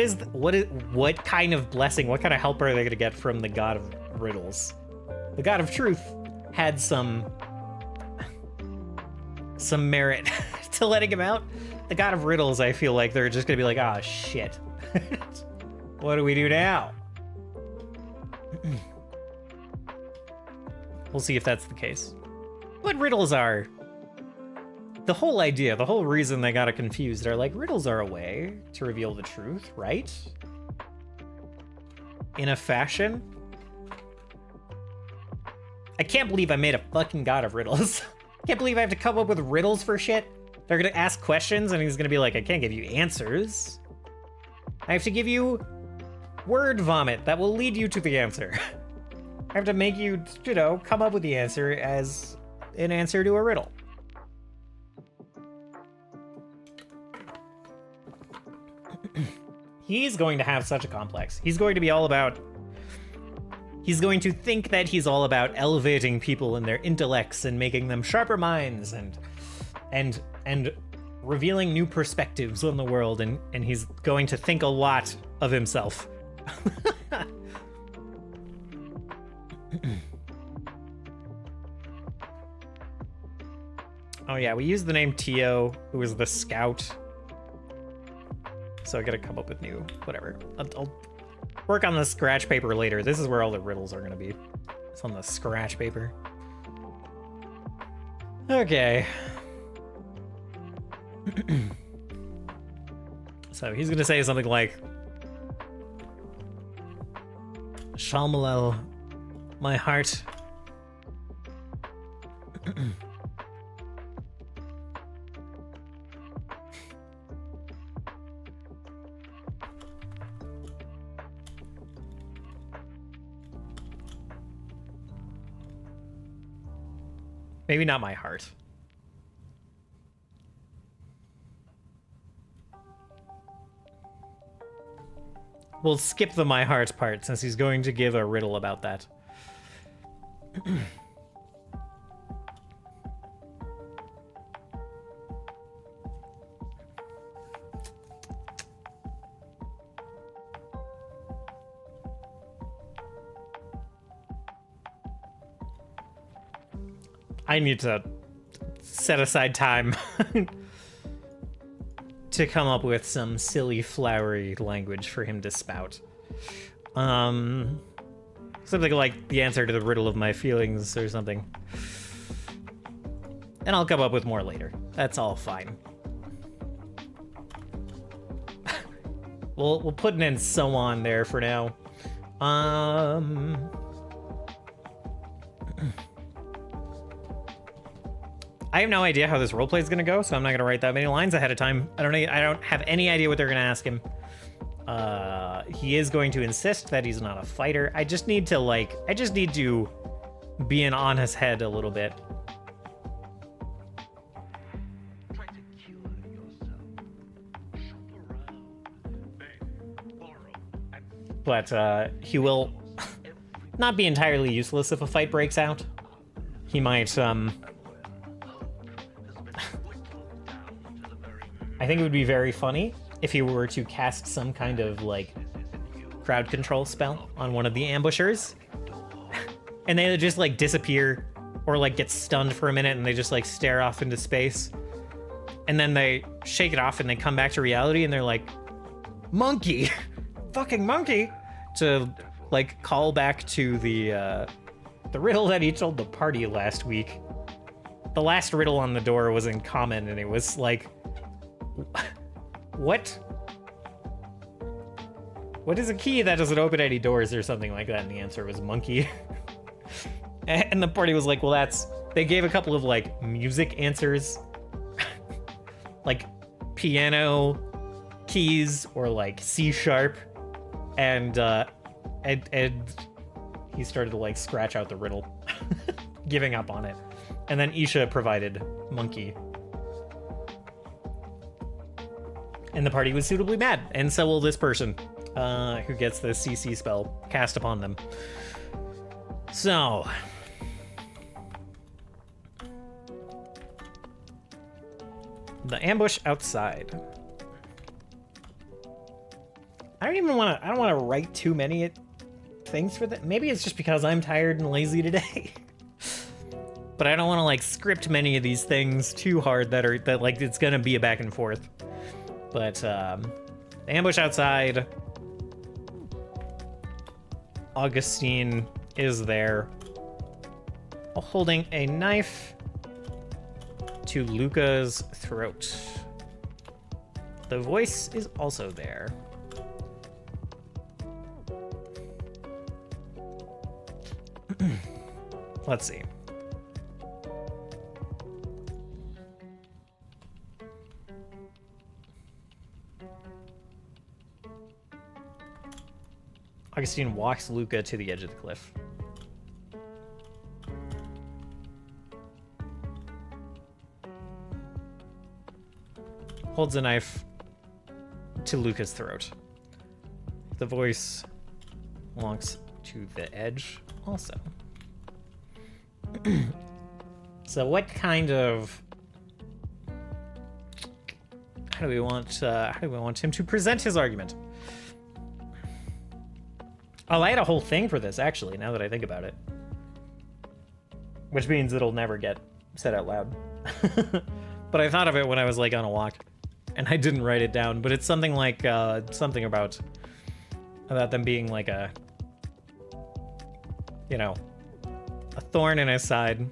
kind of blessing, what kind of help are they gonna get from the god of riddles? The god of truth had some merit to letting him out. The god of riddles, I feel like they're just gonna be like, ah, shit. What do we do now? We'll see if that's the case. But riddles are... The whole idea, the whole reason they got it confused are like, riddles are a way to reveal the truth, right? In a fashion. I can't believe I made a fucking god of riddles. I can't believe I have to come up with riddles for shit. They're gonna ask questions and he's gonna be like, I can't give you answers. I have to give you word vomit that will lead you to the answer. I have to make you, you know, come up with the answer as an answer to a riddle. He's going to have such a complex. He's going to be all about... He's going to think that he's all about elevating people in their intellects and making them sharper minds and revealing new perspectives on the world, and he's going to think a lot of himself. Oh yeah, we used the name Tio, who was the scout. So I gotta come up with new, whatever. I'll work on the scratch paper later. This is where all the riddles are gonna be. It's on the scratch paper. Okay. So he's gonna say something like, Shalmalel, my heart. Maybe not my heart. We'll skip the my heart part since he's going to give a riddle about that. I need to set aside time to come up with some silly, flowery language for him to spout. Something like the answer to the riddle of my feelings or something. And I'll come up with more later. That's all fine. We'll put an and so on there for now. I have no idea how this roleplay is gonna go, so I'm not gonna write that many lines ahead of time. I don't have any idea what they're gonna ask him. He is going to insist that he's not a fighter. I just need to be in on his head a little bit. But he will not be entirely useless if a fight breaks out. He might, I think it would be very funny if he were to cast some kind of, like, crowd control spell on one of the ambushers. And they just, like, disappear or, like, get stunned for a minute and they just, like, stare off into space. And then they shake it off and they come back to reality and they're like, monkey! Fucking monkey! To, like, call back to the riddle that he told the party last week. The last riddle on the door was in common and it was like, what? What is a key that doesn't open any doors or something like that? And the answer was monkey. And the party was like, well, they gave a couple of, like, music answers. Like, piano keys or, like, C sharp. And he started to, like, scratch out the riddle, giving up on it. And then Isha provided monkey. And the party was suitably mad, and so will this person, who gets the CC spell cast upon them. So, the ambush outside. I don't want to write too many things for that. Maybe it's just because I'm tired and lazy today. But I don't want to, like, script many of these things too hard that like it's gonna be a back and forth. But the ambush outside. Augustine is there, holding a knife to Luca's throat. The voice is also there. Let's see. Augustine walks Luca to the edge of the cliff. Holds a knife to Luca's throat. The voice walks to the edge also. So what kind of... How do we want him to present his argument? Oh, I had a whole thing for this, actually, now that I think about it. Which means it'll never get said out loud. But I thought of it when I was, like, on a walk. And I didn't write it down, but it's something like, something about them being, like, a... You know, a thorn in his side.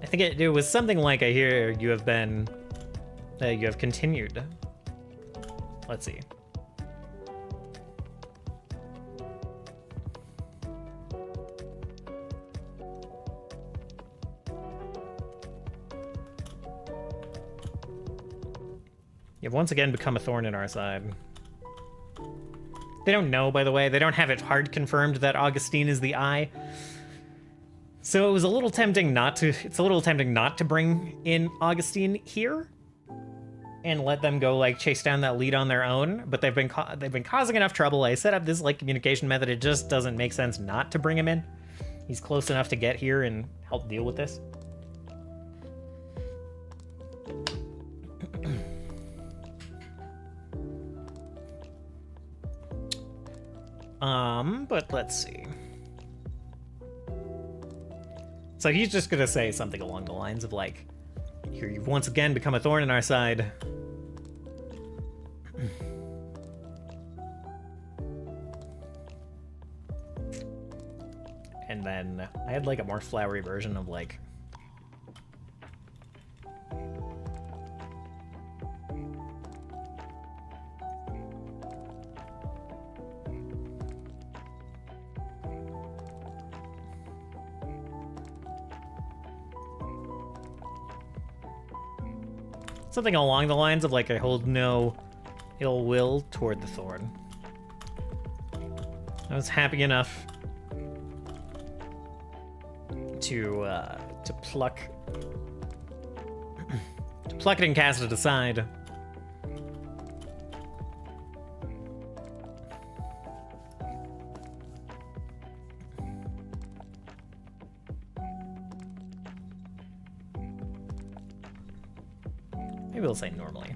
I think it was something like, I hear you have been, you have continued. Let's see. You've once again become a thorn in our side. They don't know, by the way. They don't have it hard confirmed that Augustine is the eye. So it was a little tempting not to... It's a little tempting not to bring in Augustine here and let them go, like, chase down that lead on their own. But they've been causing enough trouble. I set up this, like, communication method. It just doesn't make sense not to bring him in. He's close enough to get here and help deal with this. But let's see. So he's just gonna say something along the lines of like, here you've once again become a thorn in our side. And then I had like a more flowery version of like, something along the lines of like, I hold no ill will toward the thorn. I was happy enough to pluck it and cast it aside. Maybe we'll say normally.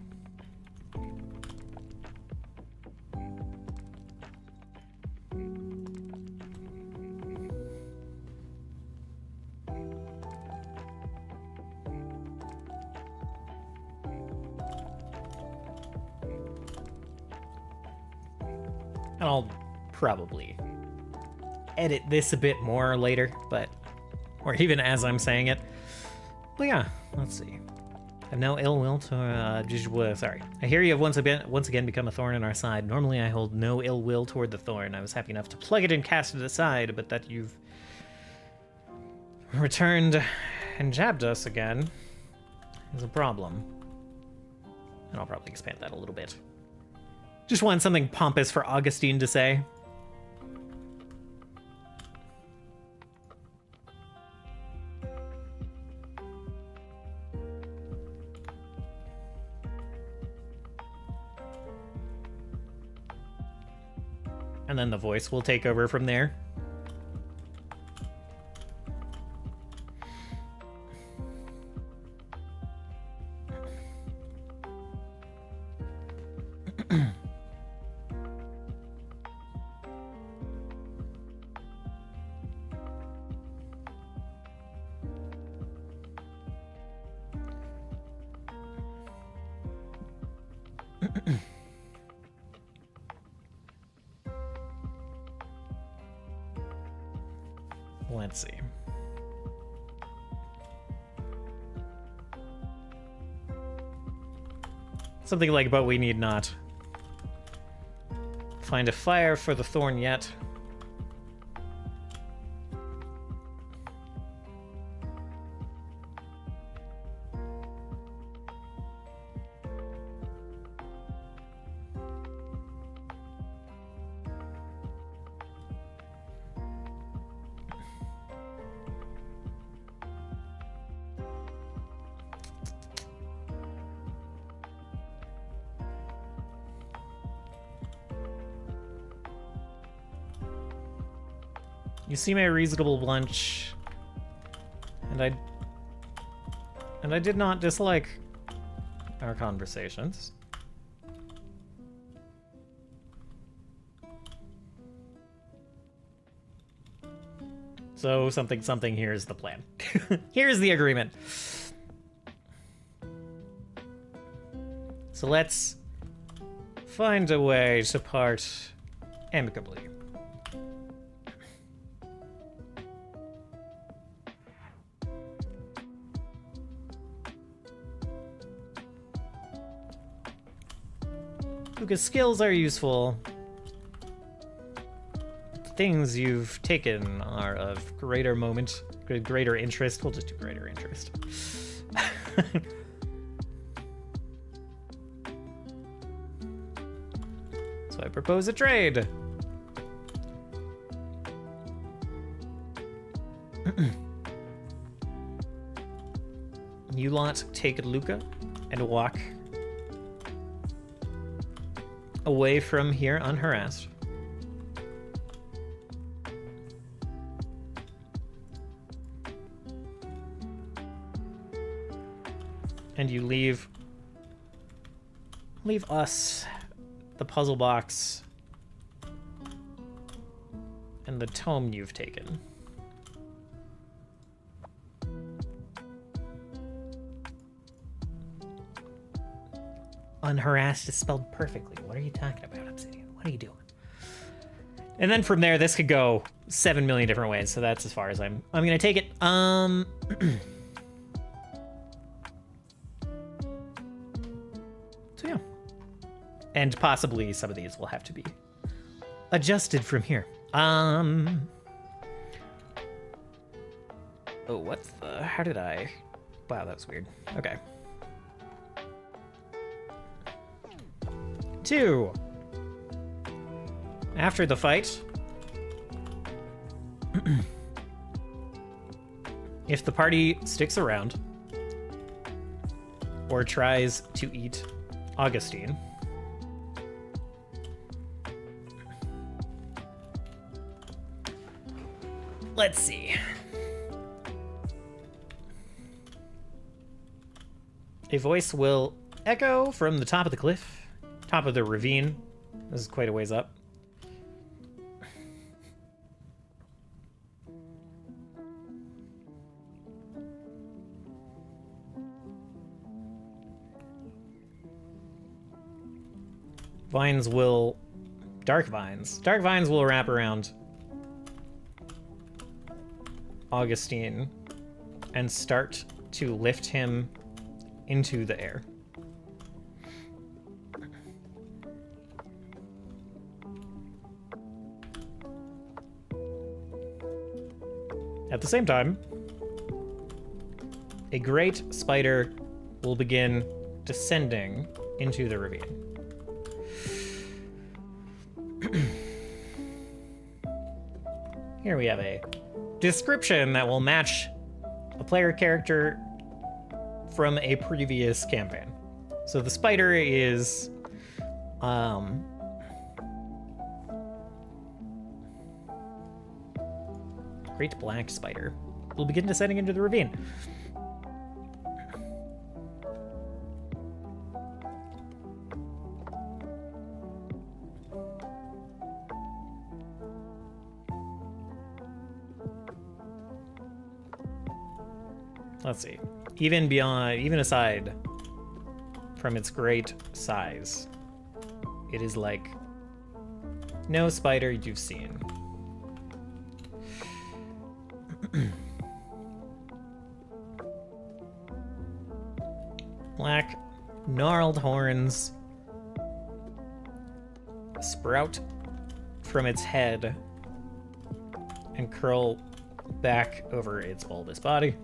And I'll probably edit this a bit more later, but, or even as I'm saying it. But yeah, let's see. I have no ill will to, sorry. I hear you have once again become a thorn in our side. Normally I hold no ill will toward the thorn. I was happy enough to plug it and cast it aside, but that you've returned and jabbed us again is a problem. And I'll probably expand that a little bit. Just want something pompous for Augustine to say. And then the voice will take over from there. Let's see. Something like, but we need not find a fire for the thorn yet. You seem a reasonable bunch, and I did not dislike our conversations. So something here's the plan. Here's the agreement. So let's find a way to part amicably. Because skills are useful. The things you've taken are of greater interest. We'll just do greater interest. So I propose a trade. You lot take Luca and walk away from here unharassed. And you leave us the puzzle box and the tome you've taken. Unharassed is spelled perfectly. What are you talking about, Obsidian? What are you doing? And then from there, this could go 7 million different ways. So that's as far as I'm gonna take it. So yeah, and possibly some of these will have to be adjusted from here. Oh, what's the? How did I? Wow, that was weird. Okay. 2. After the fight, if the party sticks around or tries to eat Augustine, let's see. A voice will echo from the top of the cliff, top of the ravine. This is quite a ways up. Dark vines will wrap around Augustine and start to lift him into the air. At the same time, a great spider will begin descending into the ravine. Here we have a description that will match a player character from a previous campaign. So the spider is great black spider will begin descending into the ravine. Let's see. Even aside from its great size, it is like no spider you've seen. Black, gnarled horns sprout from its head and curl back over its bulbous body.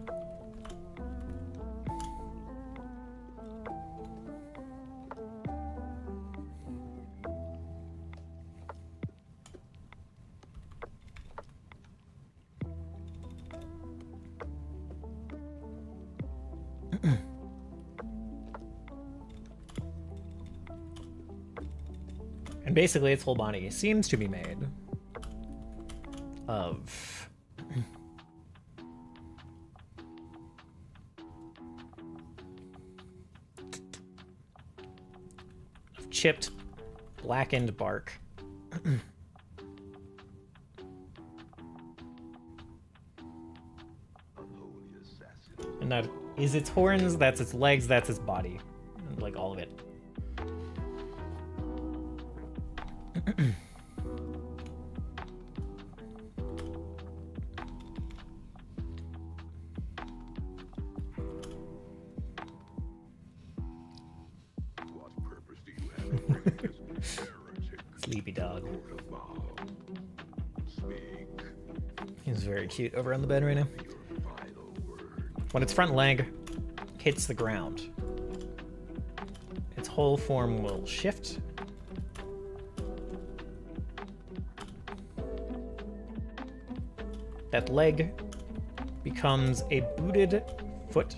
And basically its whole body seems to be made of chipped, blackened bark. And that is its horns, that's its legs, that's its body. Like all of it. Sleepy dog. He's very cute over on the bed right now. When its front leg hits the ground, its whole form will shift. That leg becomes a booted foot.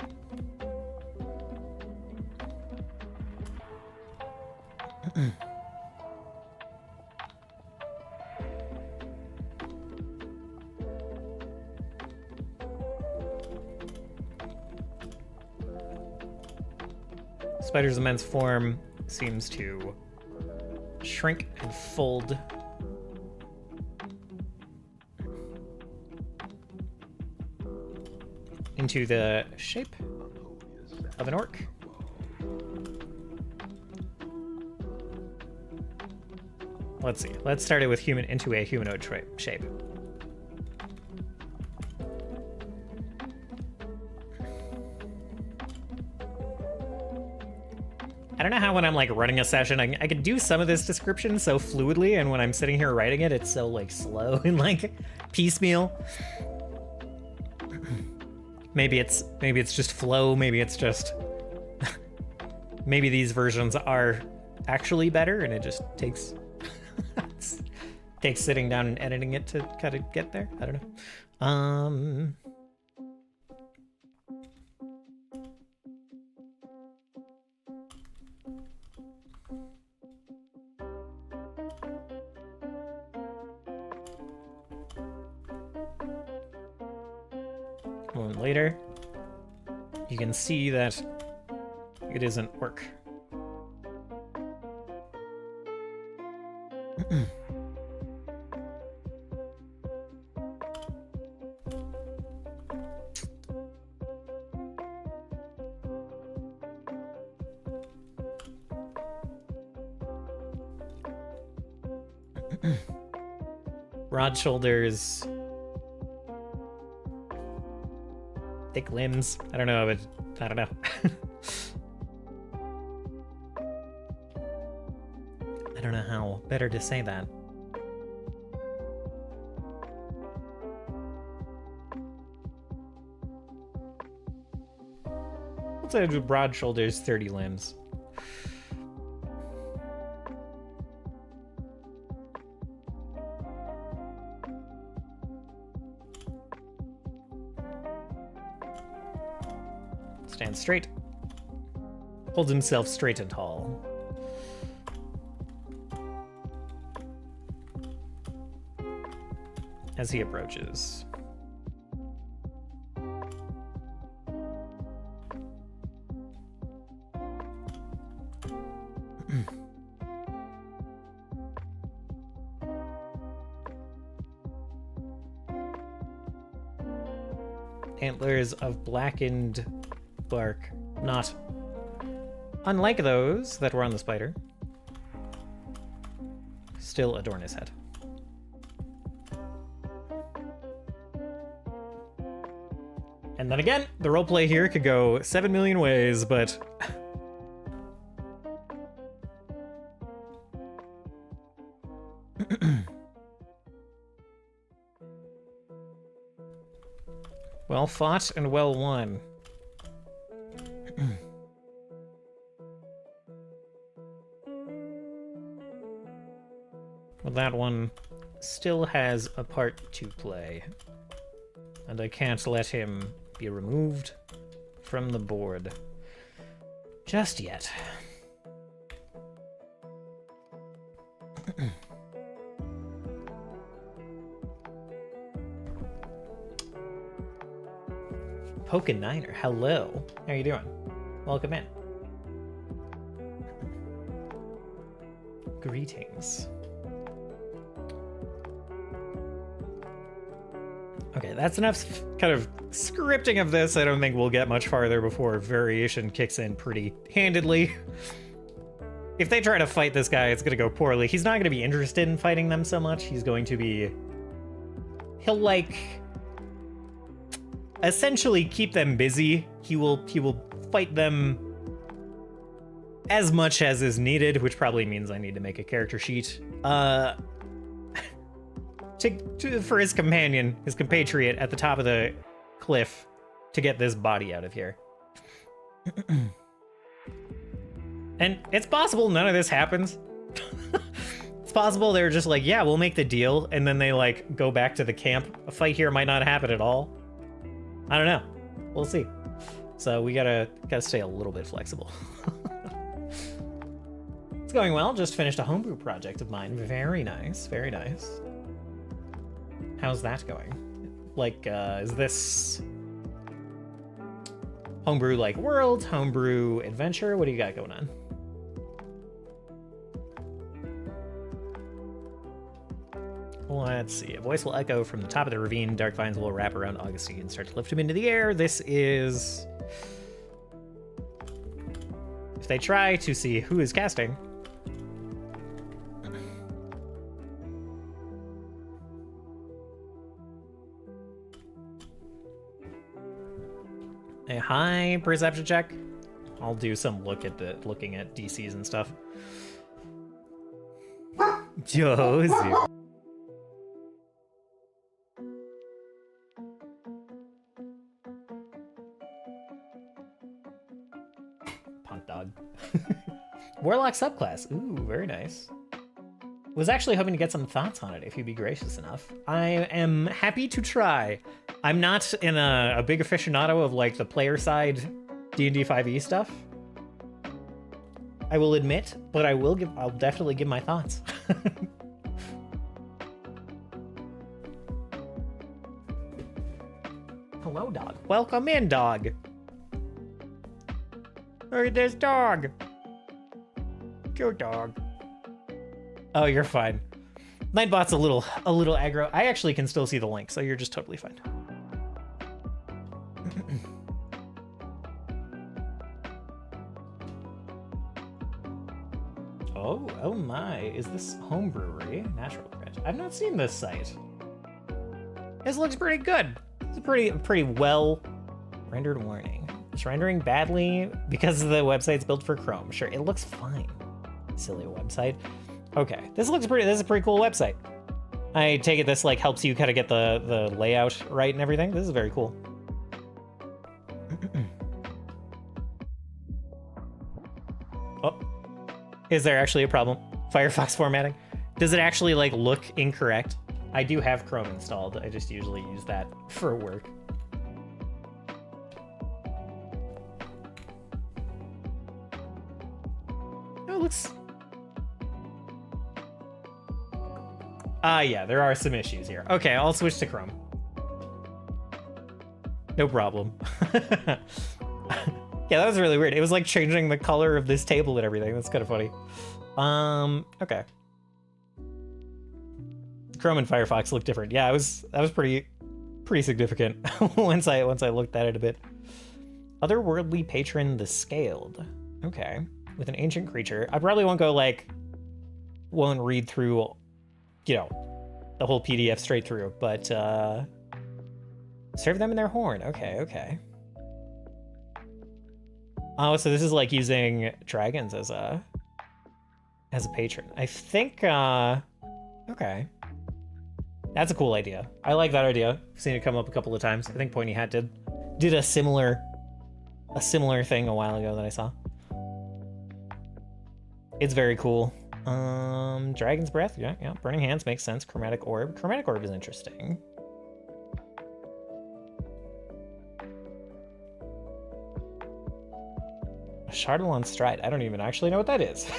Spider's immense form seems to shrink and fold into the shape of an orc. Let's see. Let's start it with human into a humanoid shape. I don't know how when I'm like running a session, I can do some of this description so fluidly, and when I'm sitting here writing it, it's so like slow and like piecemeal. Maybe it's just flow. Maybe it's just maybe these versions are actually better, and it just takes takes sitting down and editing it to kind of get there. I don't know. One later, you can see that it doesn't work. Broad shoulders, thick limbs. I don't know, but I don't know. I don't know how better to say that. Let's say broad shoulders, 30 limbs. Stands straight. Holds himself straight and tall. As he approaches. Antlers of blackened bark, not unlike those that were on the spider, still adorn his head. And then again, the roleplay here could go 7 million ways, but well fought and well won. Well, that one still has a part to play, and I can't let him be removed from the board just yet. Poke9er, hello. How you doing? Welcome in. Greetings. Okay, that's enough kind of scripting of this. I don't think we'll get much farther before variation kicks in pretty handedly. If they try to fight this guy, it's going to go poorly. He's not going to be interested in fighting them so much. He's going to be... He'll, like, essentially keep them busy. He will fight them as much as is needed, which probably means I need to make a character sheet. For his companion, his compatriot at the top of the cliff to get this body out of here. And it's possible none of this happens. It's possible they're just like, yeah, we'll make the deal, and then they like go back to the camp. A fight here might not happen at all. I don't know. We'll see. So we gotta stay a little bit flexible. It's going well. Just finished a homebrew project of mine. Very nice. Very nice. How's that going? Like, is this homebrew like world, homebrew adventure? What do you got going on? Let's see. A voice will echo from the top of the ravine. Dark vines will wrap around Augustine and start to lift him into the air. This is... If they try to see who is casting... A high perception check. I'll do some looking at DCs and stuff. Josie. Punk dog. Warlock subclass. Ooh, very nice. Was actually hoping to get some thoughts on it if you'd be gracious enough. I am happy to try. I'm not in a big aficionado of like the player side D&D 5e stuff. I will admit, but I'll definitely give my thoughts. Hello, dog. Welcome in, dog. Hey, there's dog. Cute dog. Oh, you're fine. Nightbot's a little aggro. I actually can still see the link, so you're just totally fine. Oh my, is this home brewery? Natural Bridge. I've not seen this site. This looks pretty good. It's a pretty well rendered warning. It's rendering badly because the website's built for Chrome. Sure, it looks fine. Silly website. Okay, this is a pretty cool website. I take it this like helps you kind of get the layout right and everything. This is very cool. Oh, is there actually a problem? Firefox formatting? Does it actually like look incorrect? I do have Chrome installed. I just usually use that for work. Oh, it looks... yeah, there are some issues here. Okay, I'll switch to Chrome. No problem. Yeah, that was really weird. It was like changing the color of this table and everything. That's kind of funny. Okay. Chrome and Firefox look different. Yeah, that was pretty significant once I looked at it a bit. Otherworldly patron the scaled. Okay. With an ancient creature. I probably won't read through, you know, the whole PDF straight through, but serve them in their horn. Okay. Oh, so this is like using dragons as a patron. I think okay. That's a cool idea. I like that idea. I've seen it come up a couple of times. I think Pointy Hat did a similar thing a while ago that I saw. It's very cool. Dragon's Breath, yeah. Burning Hands makes sense. Chromatic Orb. Chromatic Orb is interesting. Chardalon Stride. I don't even actually know what that is.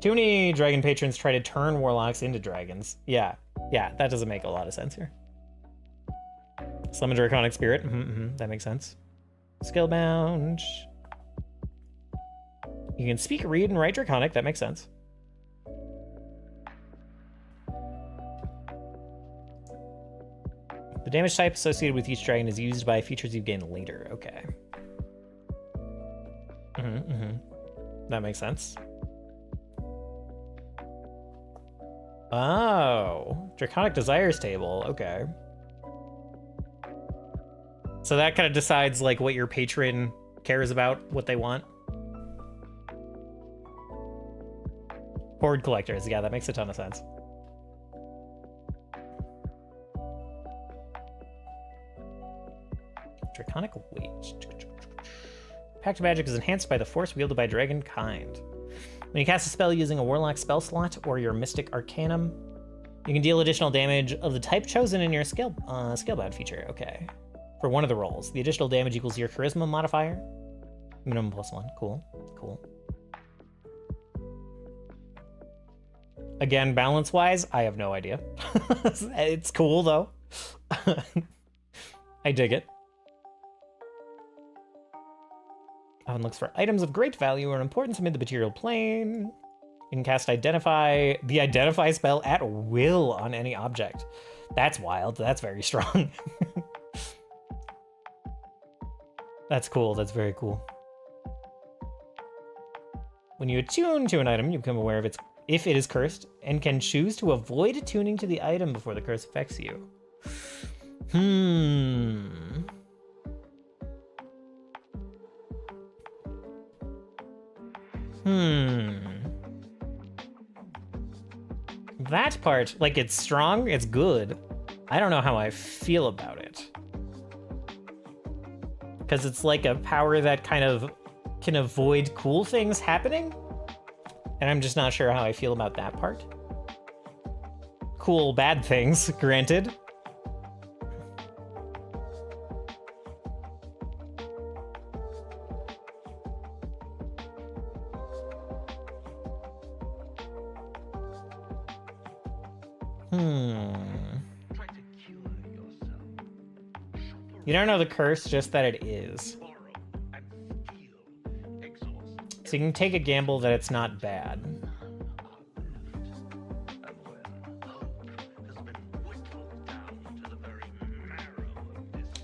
Too many dragon patrons try to turn warlocks into dragons. Yeah, that doesn't make a lot of sense here. Summon Draconic Spirit. That makes sense. Skillbound. You can speak, read, and write Draconic. That makes sense. The damage type associated with each dragon is used by features you gain later. Okay. That makes sense. Oh, Draconic Desires table. Okay. So that kind of decides like what your patron cares about, what they want. Horde collectors. Yeah, that makes a ton of sense. Draconic Weight. Pact Magic is enhanced by the force wielded by dragon kind. When you cast a spell using a Warlock spell slot or your Mystic Arcanum, you can deal additional damage of the type chosen in your Scalebound feature. Okay. For one of the rolls. The additional damage equals your Charisma modifier. Minimum +1. Cool. Again, balance-wise, I have no idea. It's cool, though. I dig it. One looks for items of great value or importance amid the material plane. You can cast the Identify spell at will on any object. That's wild. That's very strong. That's cool. That's very cool. When you attune to an item, you become aware of if it is cursed, and can choose to avoid attuning to the item before the curse affects you. That part, like, it's strong, it's good. I don't know how I feel about it. Because it's like a power that kind of can avoid cool things happening. And I'm just not sure how I feel about that part. Cool bad things, granted. You don't know the curse, just that it is. So you can take a gamble that it's not bad.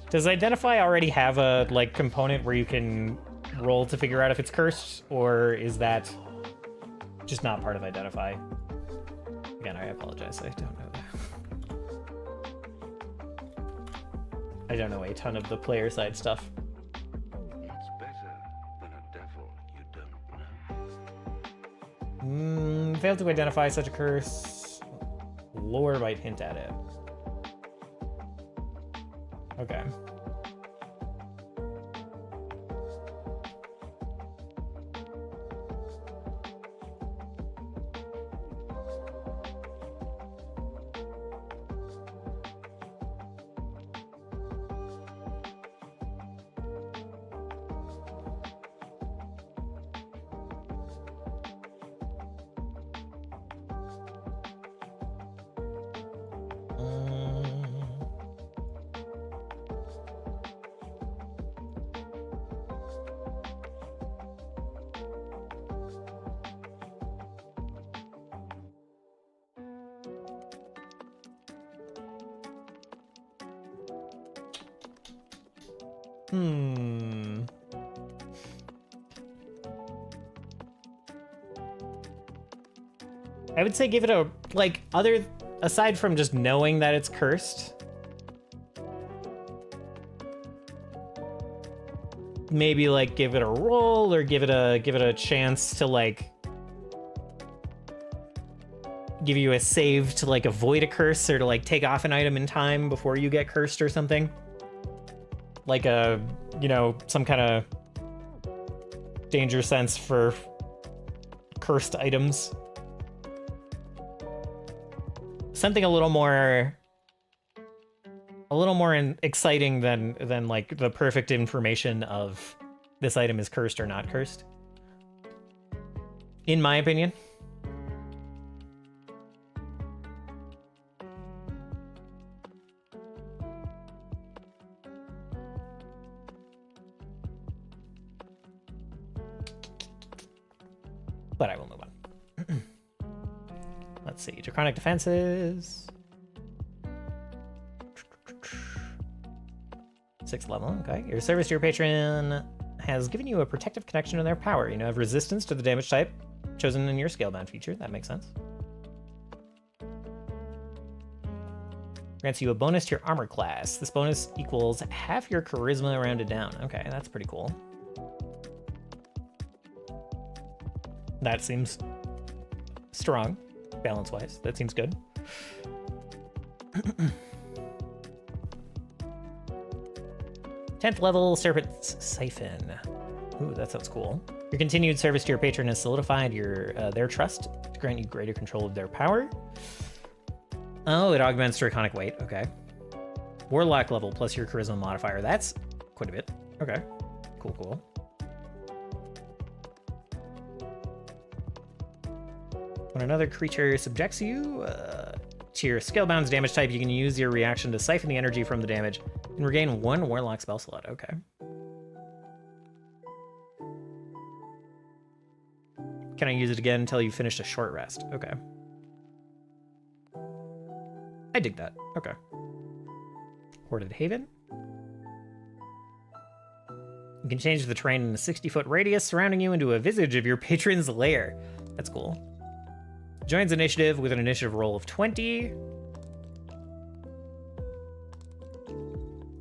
Does Identify already have a, like, component where you can roll to figure out if it's cursed, or is that just not part of Identify? Again, I apologize, I don't know that. I don't know a ton of the player side stuff. It's better than a devil you don't know. Failed to identify such a curse. Lore might hint at it. Okay. I would say give it a, like, aside from just knowing that it's cursed, maybe, like, give it a roll, or give it a chance to, like, give you a save to, like, avoid a curse, or to, like, take off an item in time before you get cursed or something. Like a, you know, some kind of danger sense for cursed items. Something a little more exciting than like the perfect information of this item is cursed or not cursed, in my opinion. But I will move on. Let's see, Draconic Defenses. 6th level, okay. Your service to your patron has given you a protective connection to their power. You now have resistance to the damage type chosen in your Scalebound feature. That makes sense. Grants you a bonus to your armor class. This bonus equals half your charisma rounded down. Okay, that's pretty cool. That seems strong, balance-wise. That seems good. 10th level, Serpent's Siphon. Ooh, that sounds cool. Your continued service to your patron has solidified their trust to grant you greater control of their power. Oh, it augments Draconic weight. Okay. Warlock level plus your charisma modifier. That's quite a bit. Okay. Cool, cool. When another creature subjects you to your Scalebound's damage type, you can use your reaction to siphon the energy from the damage and regain 1 Warlock spell slot. Okay. Can I use it again until you finished a short rest? Okay. I dig that. Okay. Hoarded Haven. You can change the terrain in a 60-foot radius surrounding you into a visage of your patron's lair. That's cool. Joins initiative with an initiative roll of 20.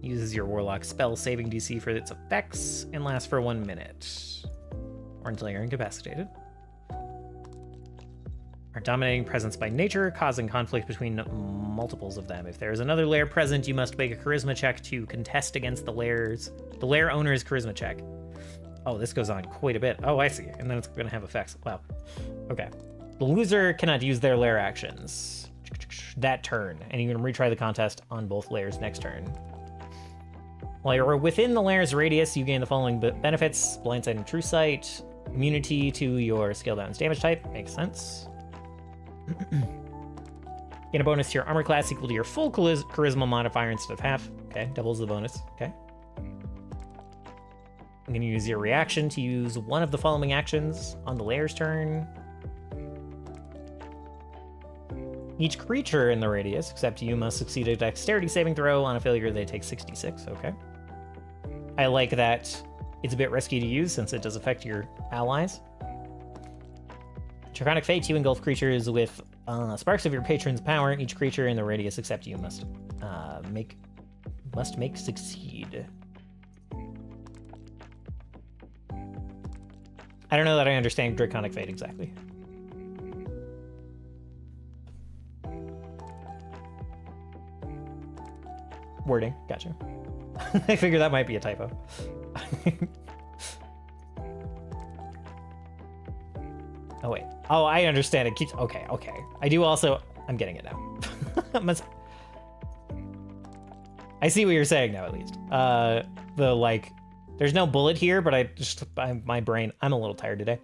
Uses your warlock spell saving DC for its effects and lasts for 1 minute. Or until you're incapacitated. Are dominating presence by nature, causing conflict between multiples of them. If there is another lair present, you must make a charisma check to contest against the lair owner's charisma check. Oh, this goes on quite a bit. Oh, I see. And then it's going to have effects. Wow. Okay. The loser cannot use their lair actions that turn, and you can retry the contest on both lairs next turn. While you're within the lair's radius, you gain the following benefits: blindsight and true sight, immunity to your scale down's damage type. Makes sense. Gain a bonus to your armor class equal to your full charisma modifier instead of half. Okay, doubles the bonus. Okay. I'm going to use your reaction to use one of the following actions on the lair's turn. Each creature in the radius, except you, must succeed a dexterity saving throw. On a failure, they take 66. Okay. I like that it's a bit risky to use since it does affect your allies. Draconic Fate, you engulf creatures with sparks of your patron's power. Each creature in the radius except you must make succeed. I don't know that I understand Draconic Fate exactly. Wording, gotcha. I figure that might be a typo. Oh, wait. Oh, I understand. It keeps... Okay, okay. I do also... I'm getting it now. I see what you're saying now, at least. The, like... There's no bullet here, but my brain... I'm a little tired today.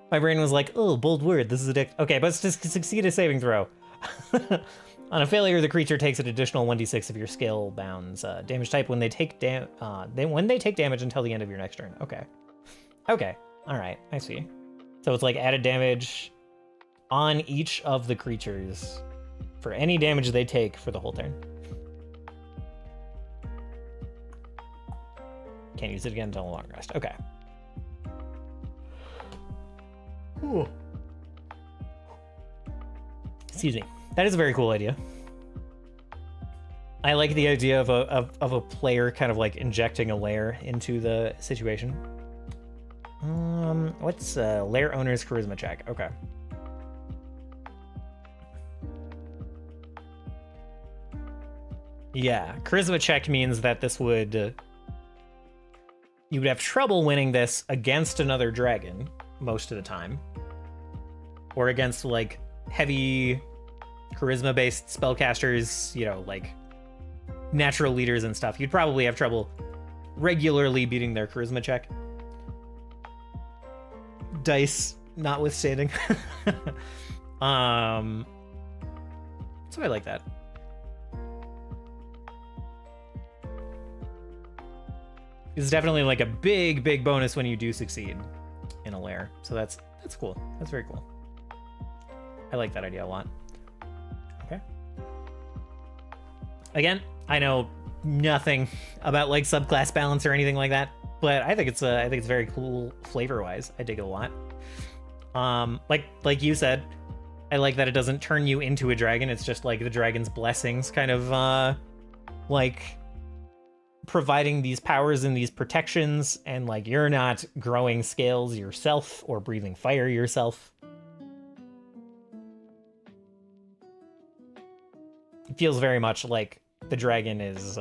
My brain was like, oh, bold word. This is a dick. Okay, but it's just succeed a saving throw. On a failure, the creature takes an additional 1d6 of your scale bounds damage type when they take damage until the end of your next turn. Okay. Okay. All right. I see. So it's like added damage on each of the creatures for any damage they take for the whole turn. Can't use it again until a long rest. Okay. Ooh. Excuse me. That is a very cool idea. I like the idea of a player kind of like injecting a lair into the situation. What's lair owner's charisma check? Okay. Yeah, charisma check means that this would... you would have trouble winning this against another dragon most of the time. Or against, like, heavy charisma-based spellcasters, you know, like, natural leaders and stuff. You'd probably have trouble regularly beating their charisma check. Dice notwithstanding. So I like that. It's definitely like a big bonus when you do succeed in a lair. So that's cool. That's very cool. I like that idea a lot. Okay. Again, I know nothing about like subclass balance or anything like that, but I think it's very cool flavor-wise. I dig it a lot. Like you said, I like that it doesn't turn you into a dragon. It's just like the dragon's blessings, kind of like providing these powers and these protections, and like you're not growing scales yourself or breathing fire yourself. It feels very much like the dragon is,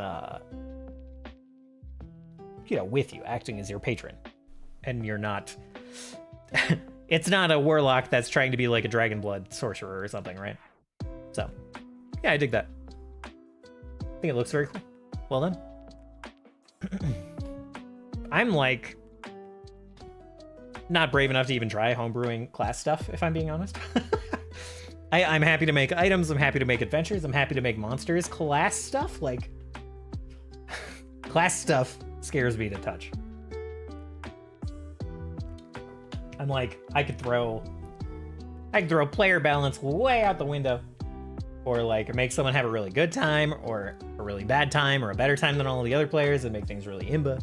you know, with you, acting as your patron, and you're not. It's not a warlock that's trying to be like a dragon blood sorcerer or something, right? So, yeah, I dig that. I think it looks very cool. Well done. I'm like not brave enough to even try homebrewing class stuff, if I'm being honest. I'm happy to make items, I'm happy to make adventures, I'm happy to make monsters. Class stuff, like class stuff scares me to touch. I'm like, I could throw player balance way out the window, or like make someone have a really good time, or a really bad time, or a better time than all the other players, and make things really imba.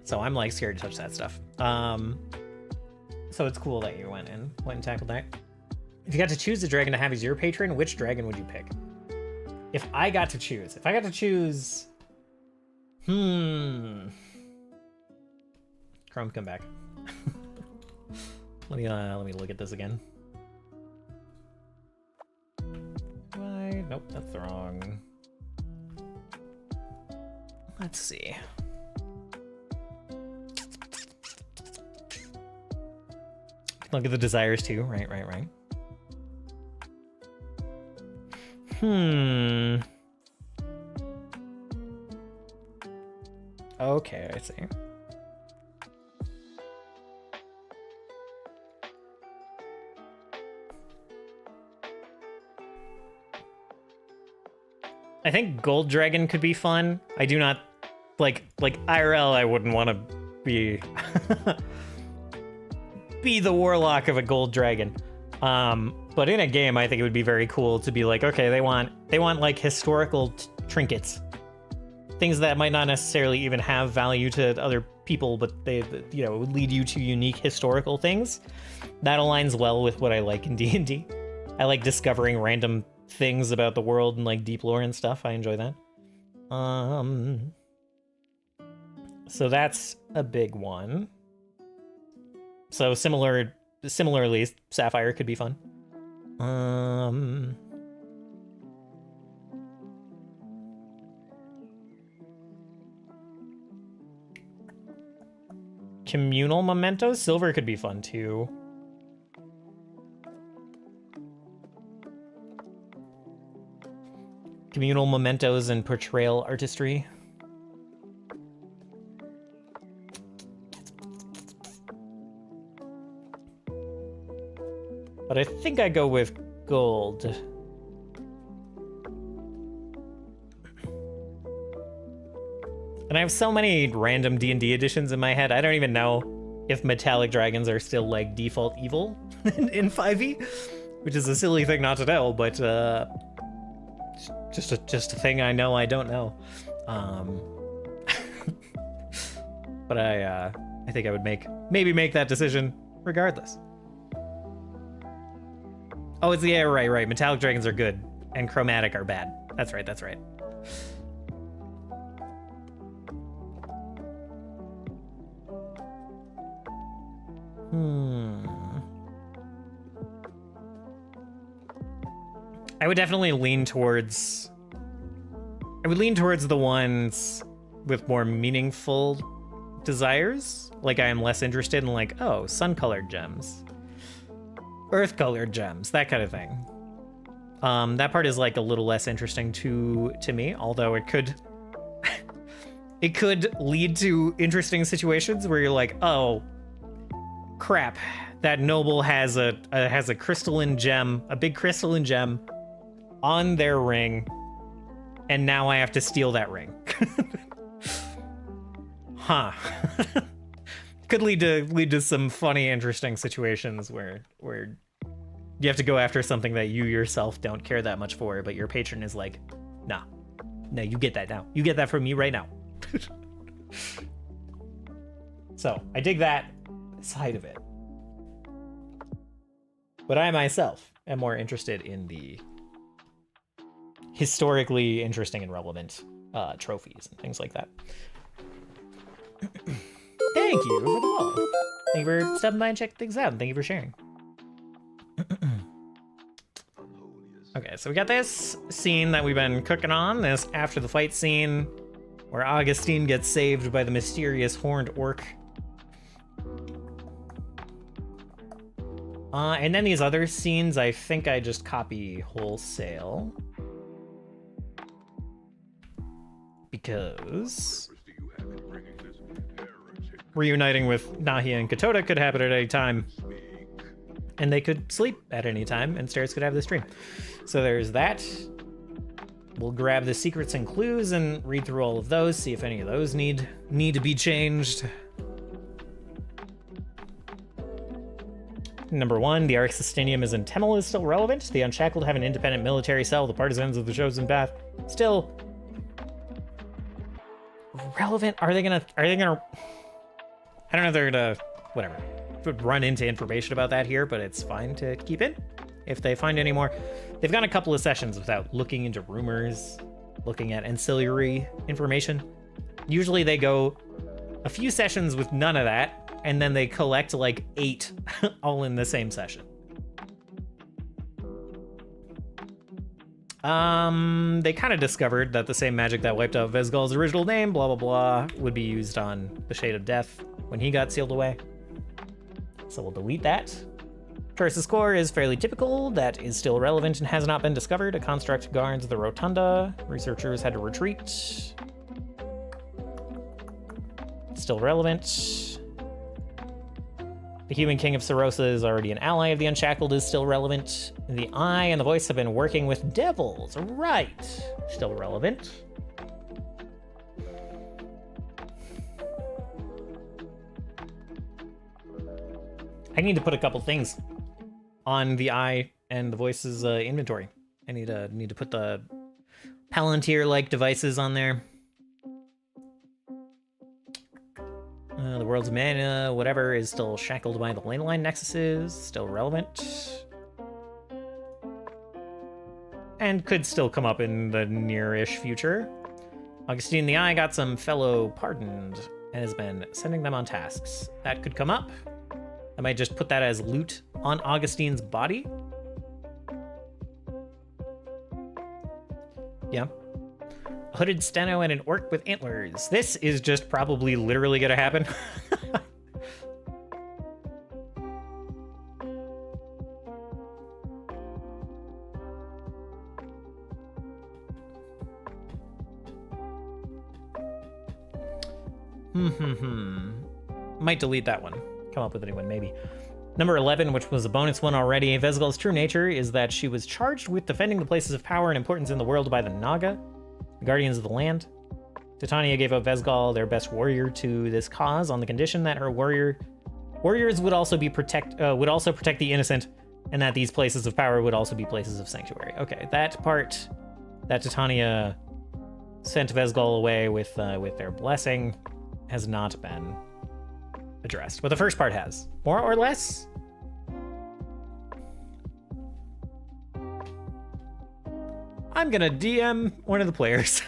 So I'm like scared to touch that stuff. So it's cool that you went and tackled that. If you got to choose a dragon to have as your patron, which dragon would you pick? If I got to choose, Chrome, come back. let me look at this again. Why? Nope, that's wrong. Let's see. Look at the desires too. Right. Okay, I see. I think Gold Dragon could be fun. I do not like IRL. I wouldn't want to be be the warlock of a Gold Dragon. But in a game, I think it would be very cool to be like, okay, they want like historical trinkets, things that might not necessarily even have value to other people, but they, you know, would lead you to unique historical things. That aligns well with what I like in D&D. I like discovering random things about the world and like deep lore and stuff. I enjoy that. So that's a big one. So similarly, Sapphire could be fun. Communal mementos, Silver could be fun too. Communal mementos and portrayal artistry. But I think I go with gold. And I have so many random D&D editions in my head, I don't even know if metallic dragons are still like default evil in 5e, which is a silly thing not to know, but just a thing I know I don't know. But I think I would maybe make that decision regardless. Oh, it's yeah, right. Metallic dragons are good, and chromatic are bad. That's right. I would definitely lean towards... the ones with more meaningful desires. Like, I am less interested in, like, oh, sun-colored gems. Earth-colored gems, that kind of thing. That part is, like, a little less interesting to me, although it could... it could lead to interesting situations where you're like, oh, crap, that noble has a crystalline gem, a big crystalline gem on their ring, and now I have to steal that ring. Huh. Could lead to some funny, interesting situations where you have to go after something that you yourself don't care that much for, but your patron is like, nah, no, you get that now. You get that from me right now. So I dig that side of it. But I myself am more interested in the historically interesting and relevant trophies and things like that. Thank you for the follow. Thank you for stopping by and checking things out. And thank you for sharing. Okay, so we got this scene that we've been cooking on, this after the fight scene where Augustine gets saved by the mysterious horned orc. And then these other scenes, I think I just copy wholesale. Because reuniting with Nahia and Katoda could happen at any time. And they could sleep at any time, and Stairs could have the stream. So there's that. We'll grab the secrets and clues and read through all of those, see if any of those need to be changed. Number 1, the Arxistinium is in Temel is still relevant. The Unshackled have an independent military cell. The Partisans of the Chosen Path still relevant. Are they gonna I don't know if they're gonna whatever would run into information about that here, but it's fine to keep in if they find any more. They've gone a couple of sessions without looking into rumors, looking at ancillary information. Usually they go a few sessions with none of that, and then they collect like 8 all in the same session. They kind of discovered that the same magic that wiped out Vezgal's original name, blah, blah, blah, would be used on the Shade of Death when he got sealed away. So we'll delete that. Taurus' core is fairly typical. That is still relevant and has not been discovered. A construct guards the Rotunda. Researchers had to retreat. Still relevant. The Human King of Serosa is already an ally of the Unshackled, is still relevant. The Eye and the Voice have been working with devils. Right. Still relevant. I need to put a couple things on the Eye and the Voice's inventory. I need to put the Palantir-like devices on there. The World's Mana, whatever, is still shackled by the lane line nexuses, still relevant. And could still come up in the near-ish future. Augustine the Eye got some fellow pardoned and has been sending them on tasks. That could come up. I might just put that as loot on Augustine's body. Yeah. A hooded steno and an orc with antlers. This is just probably literally gonna happen. Might delete that one. Come up with a new one, maybe. Number 11, which was a bonus one already. Vezgal's true nature is that she was charged with defending the places of power and importance in the world by the Naga, the Guardians of the Land. Titania gave up Vezgal, their best warrior, to this cause on the condition that her warriors would also protect the innocent, and that these places of power would also be places of sanctuary. Okay, that part that Titania sent Vezgal away with their blessing has not been addressed, but the first part has. More or less? I'm gonna DM one of the players.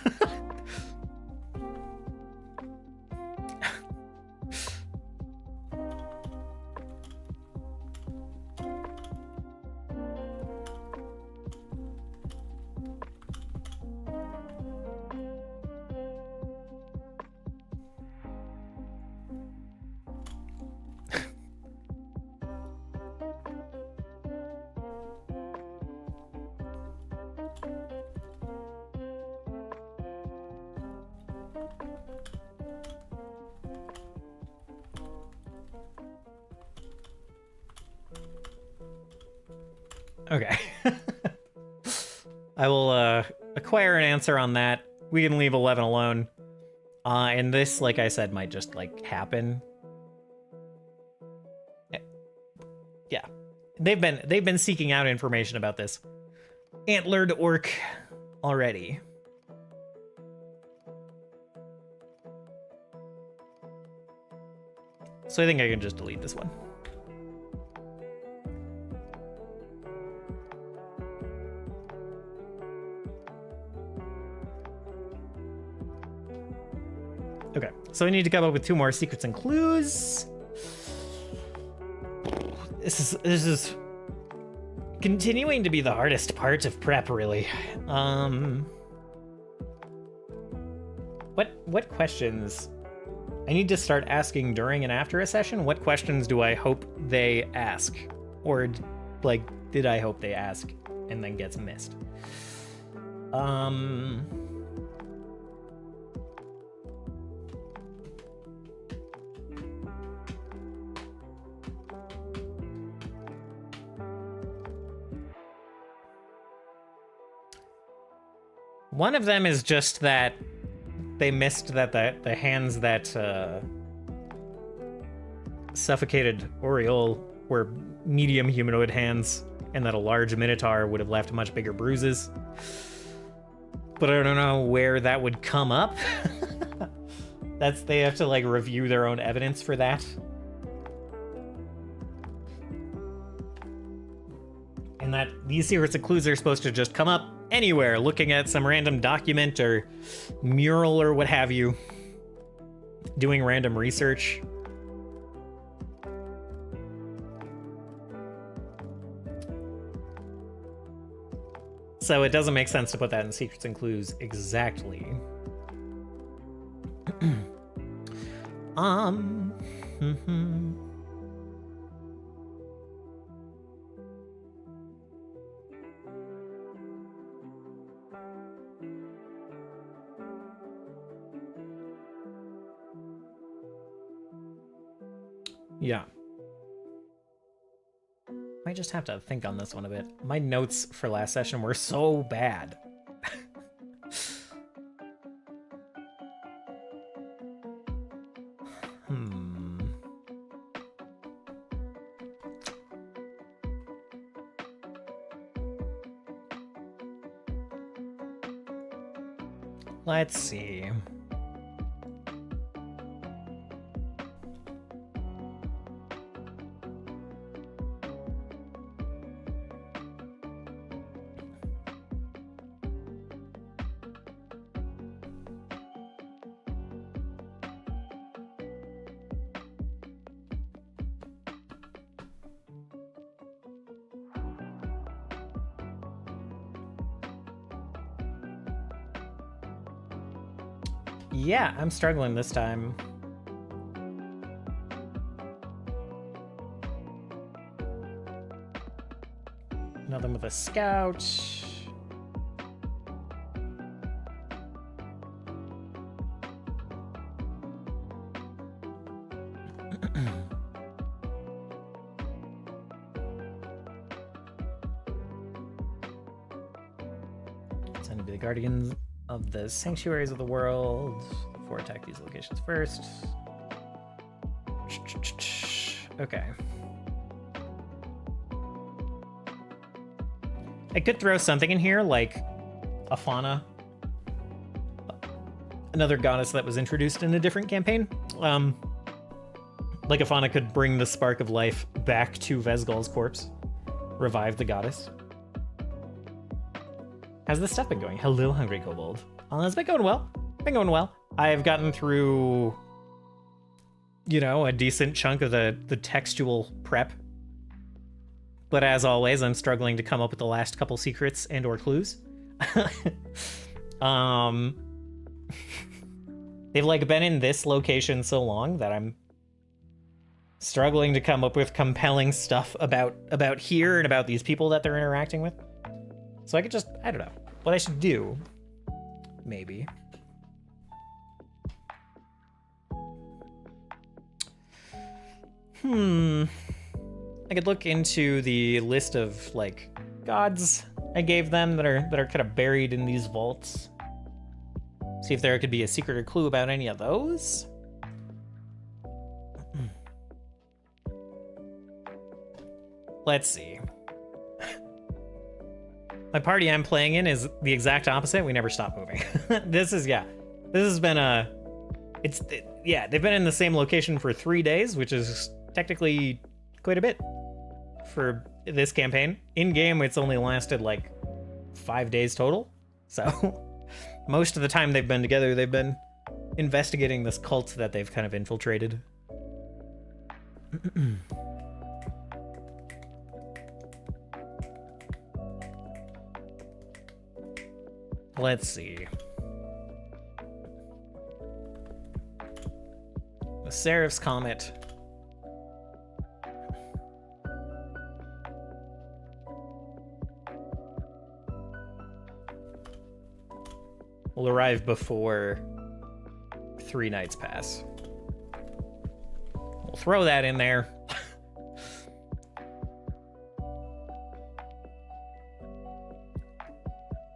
Okay. I will acquire an answer on that. We can leave 11 alone. And this, like I said, might just like happen. Yeah. They've been seeking out information about this antlered orc already. So I think I can just delete this one. Okay, so we need to come up with 2 more secrets and clues. This is continuing to be the hardest part of prep, really. What questions? I need to start asking during and after a session. What questions do I hope they ask? Or, like, did I hope they ask and then gets missed? One of them is just that they missed that the hands that suffocated Oriole were medium humanoid hands, and that a large minotaur would have left much bigger bruises. But I don't know where that would come up. They have to like review their own evidence for that. And that these secrets and clues are supposed to just come up anywhere, looking at some random document or mural or what have you, doing random research. So it doesn't make sense to put that in secrets and clues exactly. Yeah. Might just have to think on this one a bit. My notes for last session were so bad. Let's see. Yeah, I'm struggling this time. Nothing with a scout. Send to be the guardians of the sanctuaries of the world. Before attack these locations first. Okay. I could throw something in here like a fauna. Another goddess that was introduced in a different campaign. Like a fauna could bring the spark of life back to Vesgal's corpse. Revive the goddess. How's this stuff been going? Hello, Hungry Kobold. It's been going well. Been going well. I've gotten through, you know, a decent chunk of the textual prep. But as always, I'm struggling to come up with the last couple secrets and or clues. They've like been in this location so long that I'm struggling to come up with compelling stuff about here and about these people that they're interacting with. So I could just, I don't know, what I should do, maybe. I could look into the list of like gods I gave them that are kind of buried in these vaults. See if there could be a secret or clue about any of those. Let's see. My party I'm playing in is the exact opposite. We never stop moving. This has been they've been in the same location for 3 days, which is technically quite a bit for this campaign. In game, it's only lasted like 5 days total. So most of the time they've been together, they've been investigating this cult that they've kind of infiltrated. Let's see. The Seraph's Comet. Will arrive before 3 nights pass. We'll throw that in there.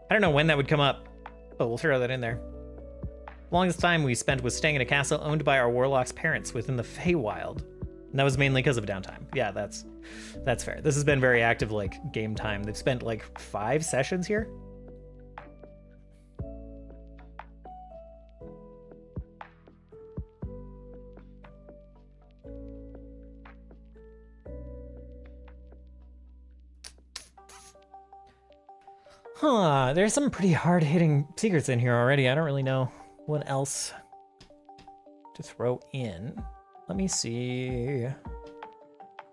I don't know when that would come up, but we'll throw that in there. The longest time we spent was staying in a castle owned by our warlock's parents within the Feywild. And that was mainly because of downtime. Yeah, that's fair. This has been very active, like, game time. They've spent like 5 sessions here. Huh, there's some pretty hard-hitting secrets in here already. I don't really know what else to throw in. Let me see.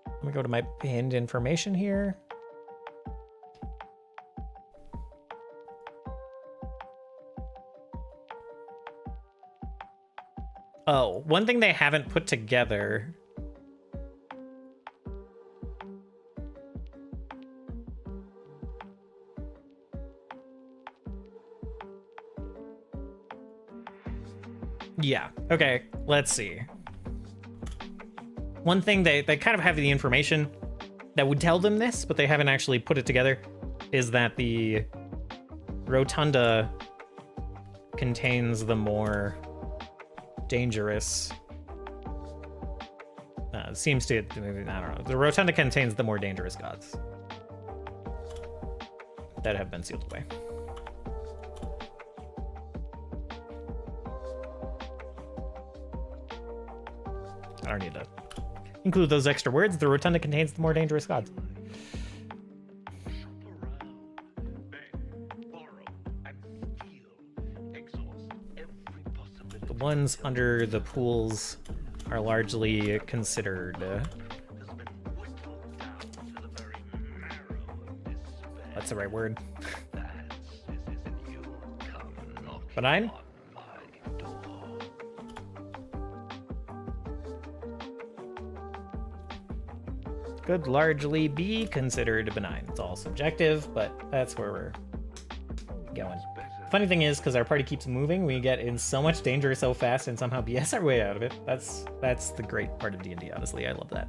Let me go to my pinned information here. Oh, one thing they haven't put together. Yeah, okay, let's see. One thing they kind of have the information that would tell them this, but they haven't actually put it together, is that the rotunda contains the more dangerous... seems to... I don't know. The rotunda contains the more dangerous gods that have been sealed away. I don't need to include those extra words. The rotunda contains the more dangerous gods. The ones under the pools are largely considered... what's the right word? Benign? Could largely be considered benign. It's all subjective, but that's where we're going. Funny thing is, because our party keeps moving, we get in so much danger so fast and somehow BS our way out of it. That's the great part of D&D, honestly. I love that.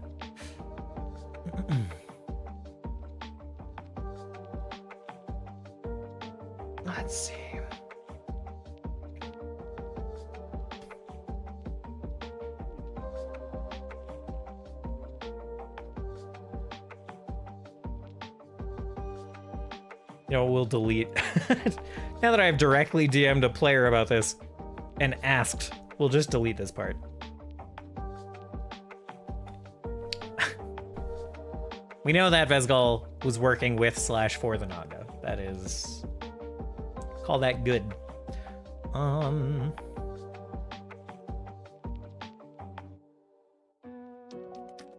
Let's see. You know, we'll delete. Now that I've directly DM'd a player about this and asked, we'll just delete this part. We know that Vezgal was working with / for the Naga. That is... call that good.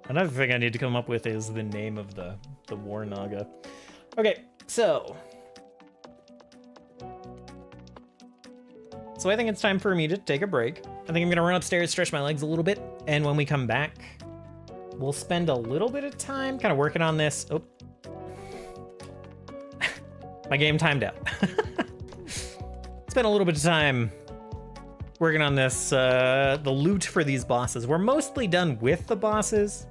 Another thing I need to come up with is the name of the War Naga. Okay, so I think it's time for me to take a break. I think I'm gonna run upstairs, stretch my legs a little bit, and when we come back, we'll spend a little bit of time kind of working on this. Oh, my game timed out. Spend a little bit of time working on this, the loot for these bosses. We're mostly done with the bosses.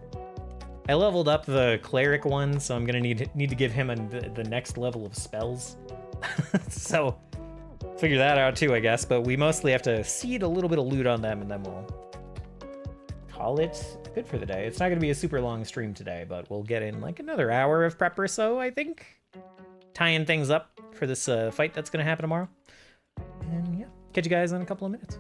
I leveled up the cleric one, so I'm gonna need to give him the next level of spells. So figure that out too, I guess. But we mostly have to seed a little bit of loot on them, and then we'll call it good for the day. It's not gonna be a super long stream today, but we'll get in like another hour of prep or so, I think, tying things up for this fight that's gonna happen tomorrow. And yeah, catch you guys in a couple of minutes.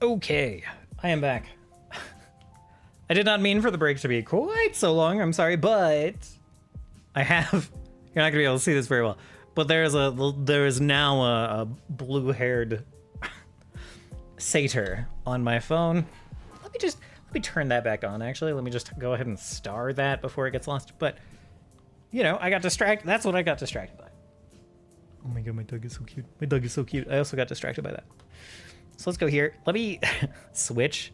Okay, I am back. I did not mean for the break to be quite so long, I'm sorry, but I have, you're not gonna be able to see this very well, but there is now a blue-haired satyr on my phone. Let me turn that back on, actually. Let me just go ahead and star that before it gets lost. But, you know, I got distracted. That's what I got distracted by. Oh my god, my dog is so cute. My dog is so cute. I also got distracted by that. So let's go here. Let me switch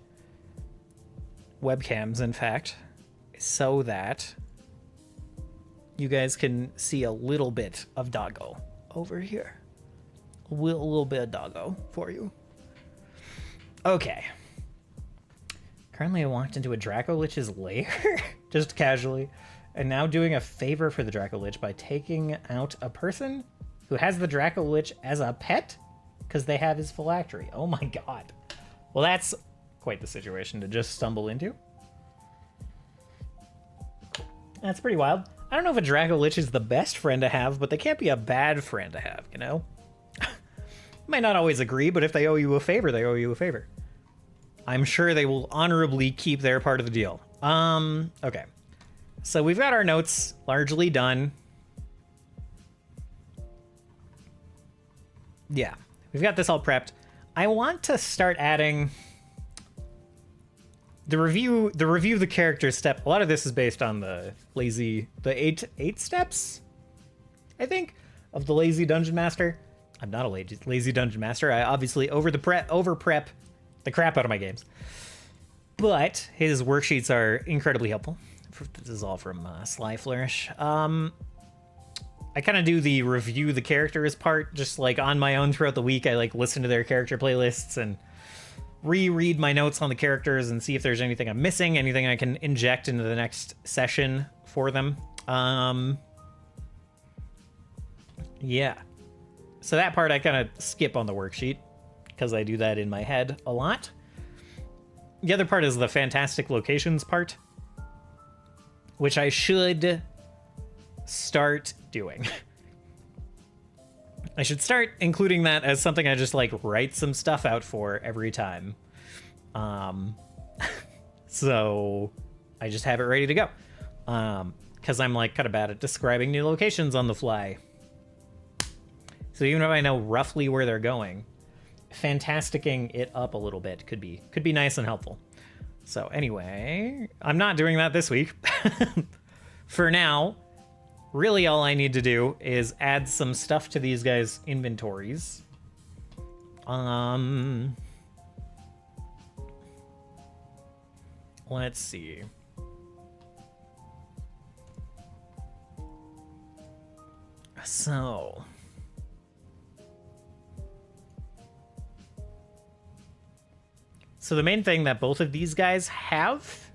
webcams, in fact, so that you guys can see a little bit of doggo over here. A little bit of doggo for you. Okay. Currently, I walked into a Draco-Lich's lair, just casually, and now doing a favor for the Draco-Lich by taking out a person who has the Draco-Lich as a pet because they have his phylactery. Oh my god. Well, that's quite the situation to just stumble into. That's pretty wild. I don't know if a Draco-Lich is the best friend to have, but they can't be a bad friend to have, you know? Might not always agree, but if they owe you a favor, they owe you a favor. I'm sure they will honorably keep their part of the deal. Okay. So we've got our notes largely done. Yeah, we've got this all prepped. I want to start adding the review the character step. A lot of this is based on the eight steps, I think, of the lazy dungeon master. I'm not a lazy dungeon master. I obviously over prep the crap out of my games. But his worksheets are incredibly helpful. This is all from Sly Flourish. I kind of do the review the characters part, just like on my own throughout the week. I like listen to their character playlists and reread my notes on the characters and see if there's anything I'm missing, anything I can inject into the next session for them. Yeah. So that part I kind of skip on the worksheet because I do that in my head a lot. The other part is the fantastic locations part, which I should start doing. I should start including that as something I just like write some stuff out for every time. So I just have it ready to go. Because I'm like kind of bad at describing new locations on the fly. So even if I know roughly where they're going, fantasticking it up a little bit could be nice and helpful. So anyway, I'm not doing that this week. For now, really all I need to do is add some stuff to these guys' inventories. Let's see. So the main thing that both of these guys have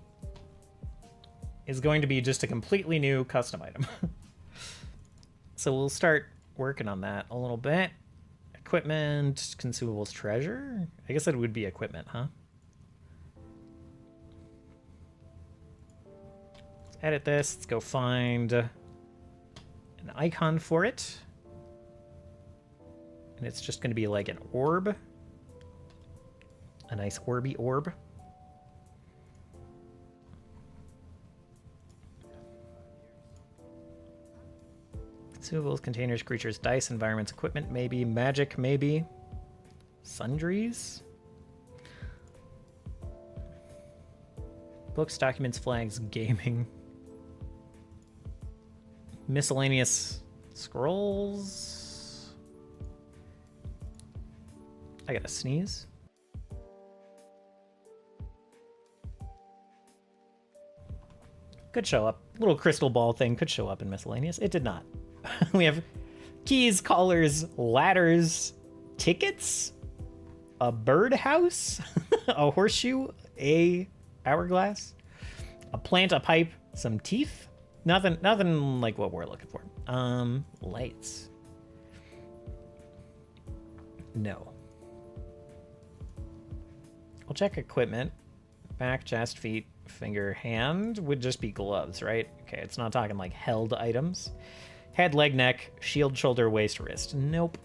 is going to be just a completely new custom item. So we'll start working on that a little bit. Equipment, consumables, treasure. I guess it would be equipment, huh? Let's edit this. Let's go find an icon for it. And it's just going to be like an orb. A nice orby orb. Consumables, containers, creatures, dice, environments, equipment, maybe. Magic, maybe. Sundries? Books, documents, flags, gaming. Miscellaneous scrolls. I gotta sneeze. Could show up. Little crystal ball thing could show up in miscellaneous. It did not. We have keys, collars, ladders, tickets, a birdhouse, a horseshoe, a hourglass, a plant, a pipe, some teeth. Nothing like what we're looking for. Lights. No. I'll check equipment. Back, chest, feet, finger, hand would just be gloves, right? Okay, it's not talking like held items. Head, leg, neck, shield, shoulder, waist, wrist. Nope.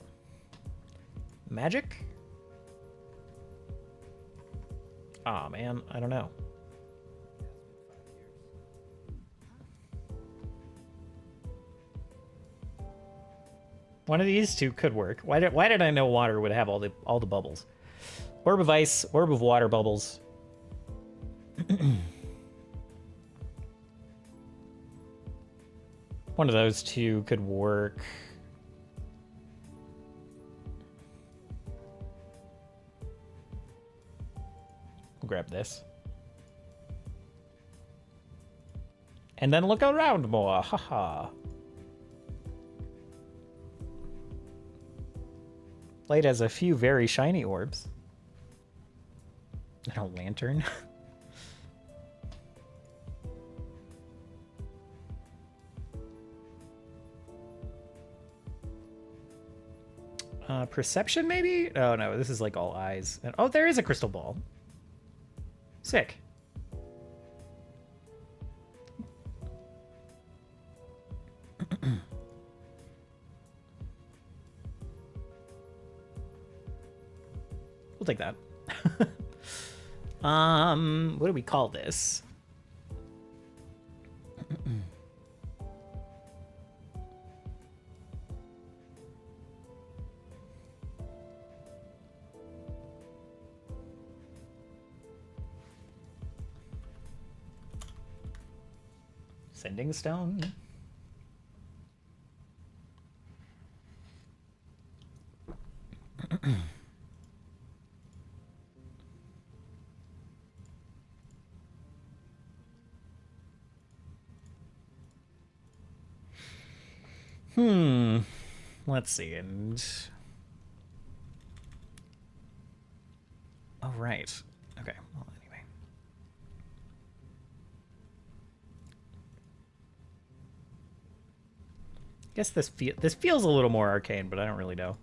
Magic? Aw, man, I don't know. One of these two could work. Why did I know water would have all the bubbles? Orb of ice, orb of water bubbles. One of those two could work. We'll grab this. And then look around more. Haha. Light has a few very shiny orbs. And a lantern. Perception, maybe? Oh, no, this is like all eyes. And, oh, there is a crystal ball. Sick. We'll take that. What do we call this? Sending stone. Let's see, and... Oh, right. Okay, well, anyway. Guess this feels a little more arcane, but I don't really know.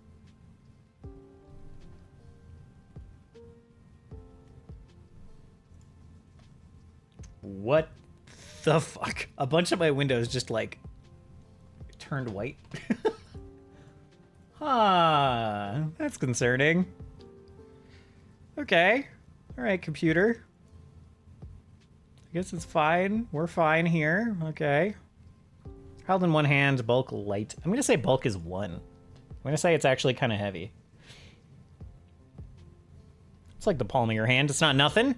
What the fuck? A bunch of my windows just, like, turned white. Ah, that's concerning. Okay. Alright, computer. I guess it's fine. We're fine here. Okay. Held in one hand, bulk light. I'm gonna say bulk is 1. I'm gonna say it's actually kind of heavy. It's like the palm of your hand. It's not nothing.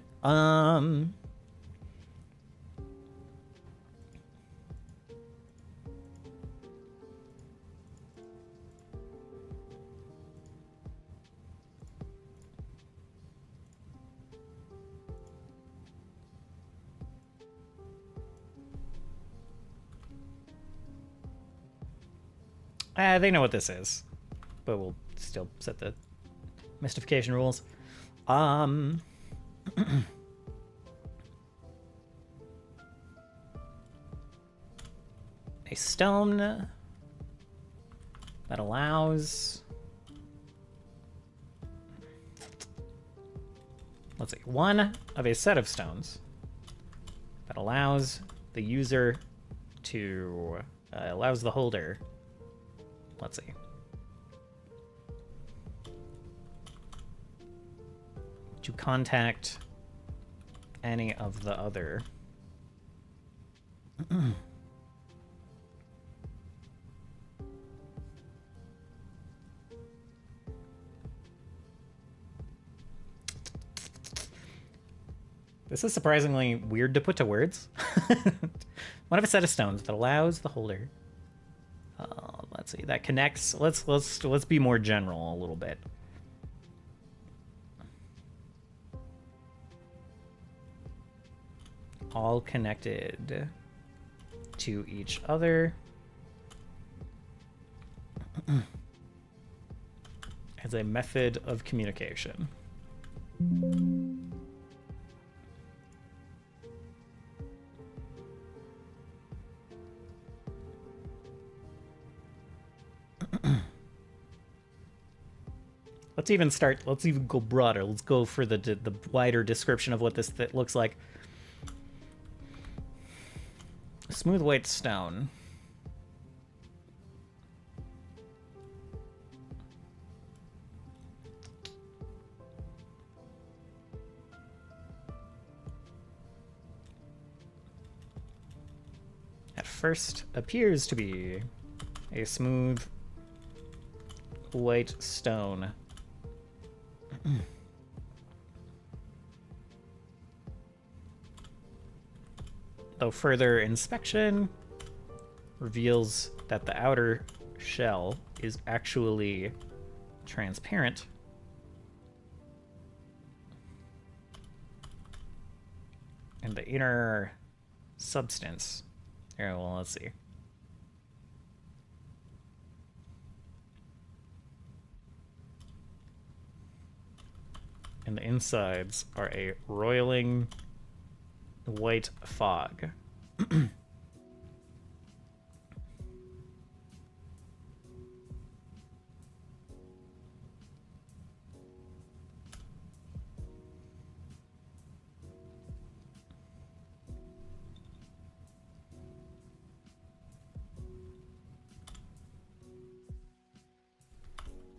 They know what this is, but we'll still set the mystification rules. A stone that allows... Let's see, one of a set of stones that allows the user to... allows the holder... Let's see. To contact any of the other. This is surprisingly weird to put to words. One of a set of stones that allows the holder. Let's see. That connects. Let's be more general a little bit. All connected to each other as a method of communication. Let's even go broader. Let's go for the wider description of what this looks like. Smooth white stone. first appears to be a smooth white stone. Though further inspection reveals that the outer shell is actually transparent. And the inner substance. Here, well, let's see. And the insides are a roiling white fog.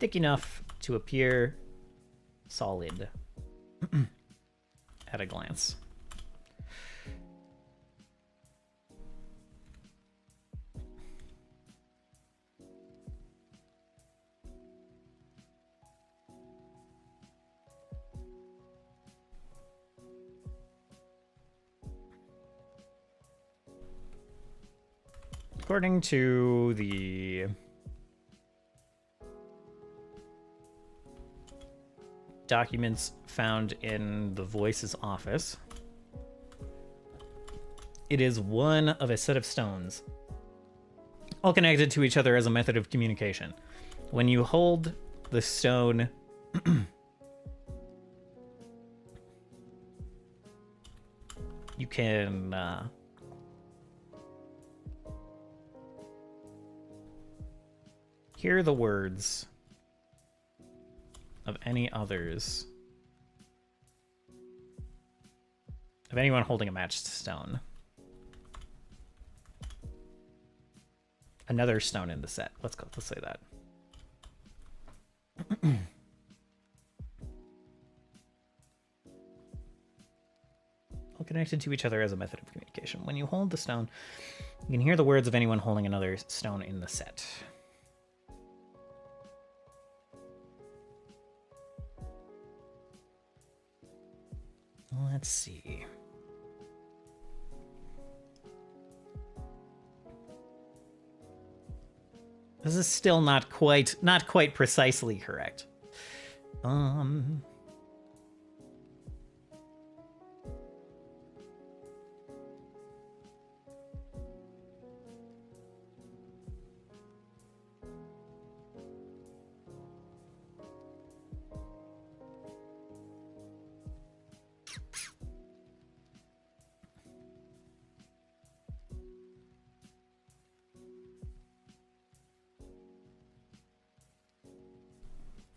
Thick enough to appear solid at a glance. According to the documents found in the Voice's office, it is one of a set of stones, all connected to each other as a method of communication. When you hold the stone you can hear the words of any others, of anyone holding a matched stone. Another stone in the set. Let's say that. All connected to each other as a method of communication. When you hold the stone, you can hear the words of anyone holding another stone in the set. Let's see. This is still not quite precisely correct.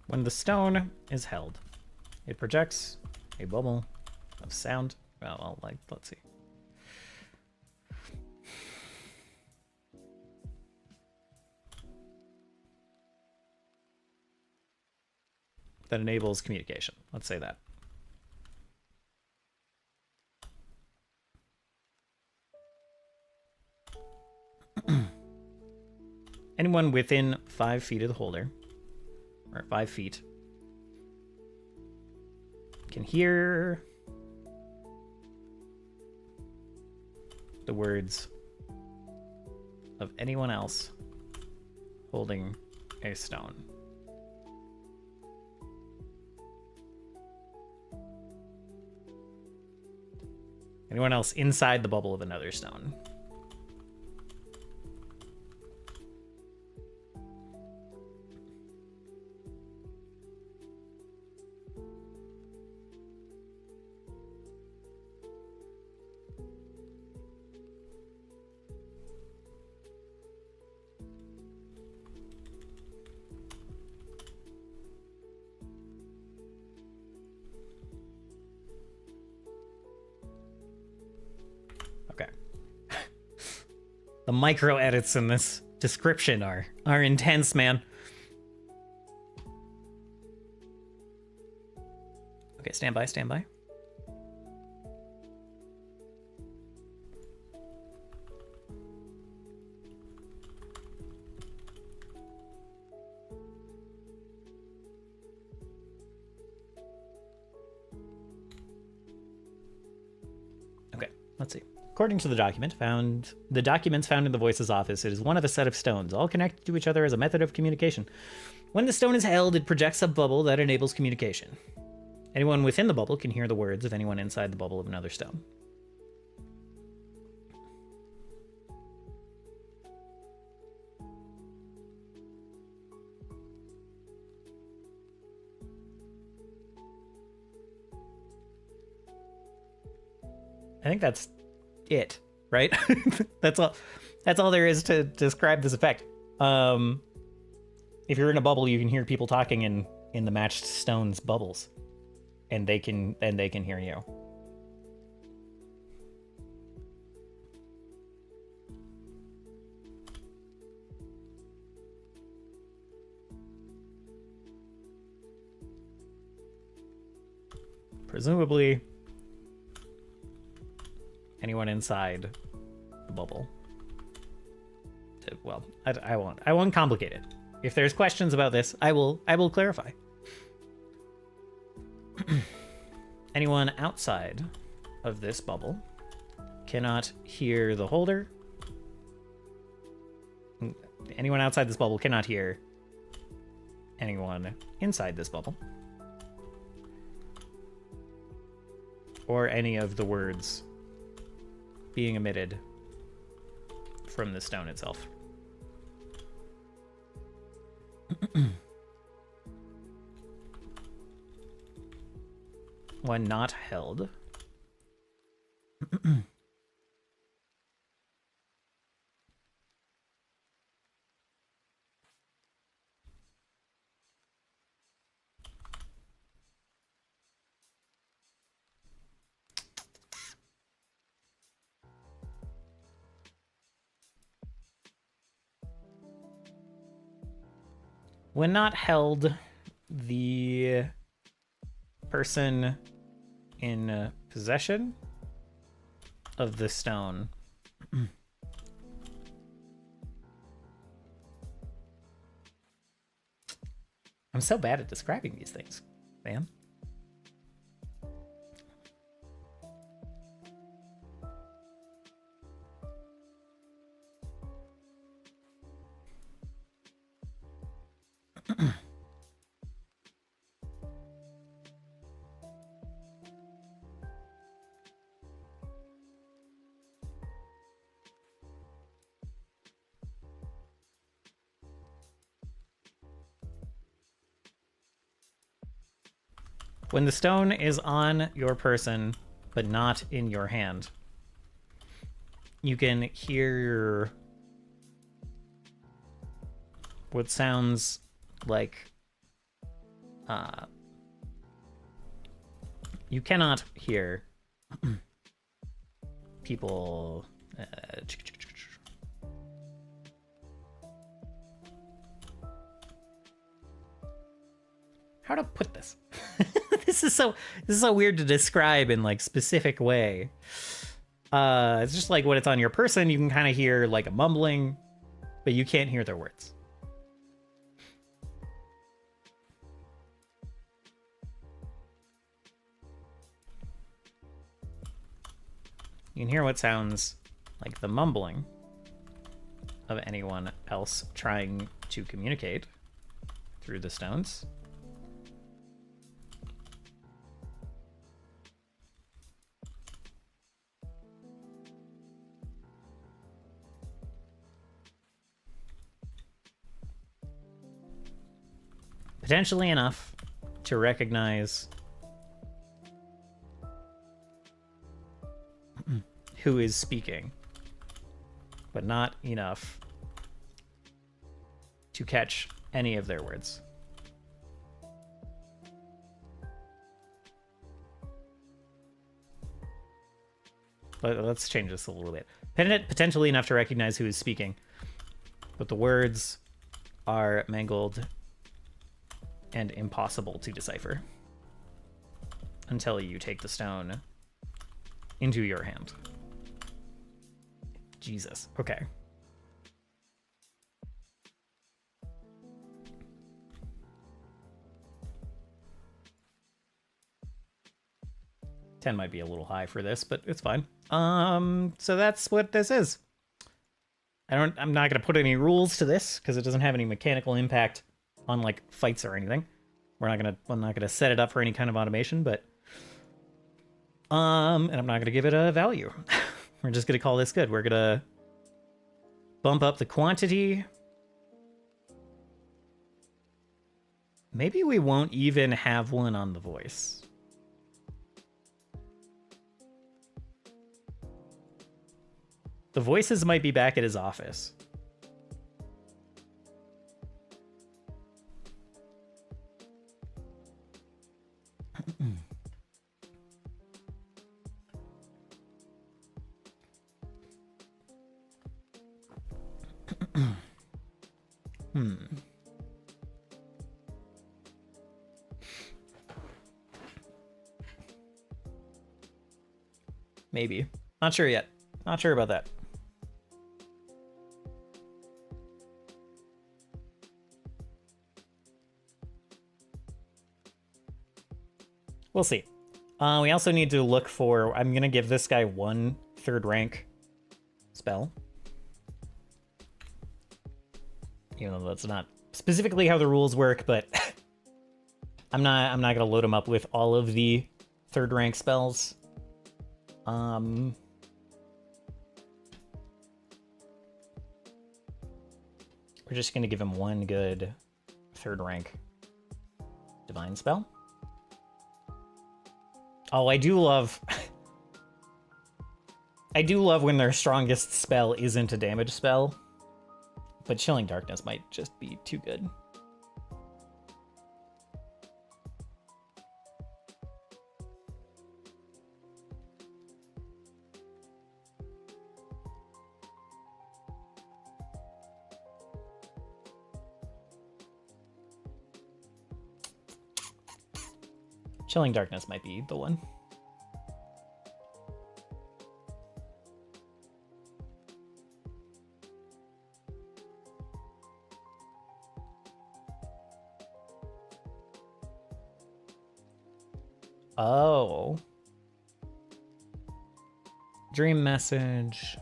When the stone is held, it projects a bubble of sound. Well, like, let's see. That enables communication. Let's say that. Anyone within 5 feet of the holder, or 5 feet, can hear the words of anyone else holding a stone. Anyone else inside the bubble of another stone. The micro edits in this description are intense, man. Okay, stand by, stand by. Let's see. According to the documents found in the Voice's office, it is one of a set of stones, all connected to each other as a method of communication. When the stone is held, it projects a bubble that enables communication. Anyone within the bubble can hear the words of anyone inside the bubble of another stone. I think that's it, right? That's all there is to describe this effect. If you're in a bubble, you can hear people talking in the matched stones bubbles, and they can hear you. Presumably anyone inside the bubble. Well, I won't complicate it. If there's questions about this, I will clarify. Anyone outside of this bubble cannot hear the holder. Anyone outside this bubble cannot hear anyone inside this bubble. Or any of the words being emitted from the stone itself. When not held. When not held, the person in possession of the stone I'm so bad at describing these things, man. When the stone is on your person, but not in your hand, you can hear what sounds like... you cannot hear people... How to put this? This is so weird to describe in like specific way. It's just like when it's on your person, you can kind of hear like a mumbling, but you can't hear their words. You can hear what sounds like the mumbling of anyone else trying to communicate through the stones. Potentially enough to recognize who is speaking, but not enough to catch any of their words. Let's change this a little bit. Potentially enough to recognize who is speaking, but the words are mangled and impossible to decipher until you take the stone into your hand. Jesus. Okay. 10 might be a little high for this, but it's fine. So that's what this is. I'm not gonna put any rules to this because it doesn't have any mechanical impact on like fights or anything. I'm not gonna set it up for any kind of automation, but and I'm not gonna give it a value. We're just gonna call this good. We're gonna bump up the quantity. Maybe we won't even have one on the voice. The voices might be back at his office. Maybe. Not sure yet. Not sure about that. We'll see. We also need to look for... I'm going to give this guy 1 3rd rank spell. Even though that's not specifically how the rules work, but I'm not going to load him up with all of the 3rd rank spells. We're just going to give him 1 good 3rd rank divine spell. Oh, I do love... I do love when their strongest spell isn't a damage spell. But Chilling Darkness might just be too good. Chilling Darkness might be the one. Oh. Dream message.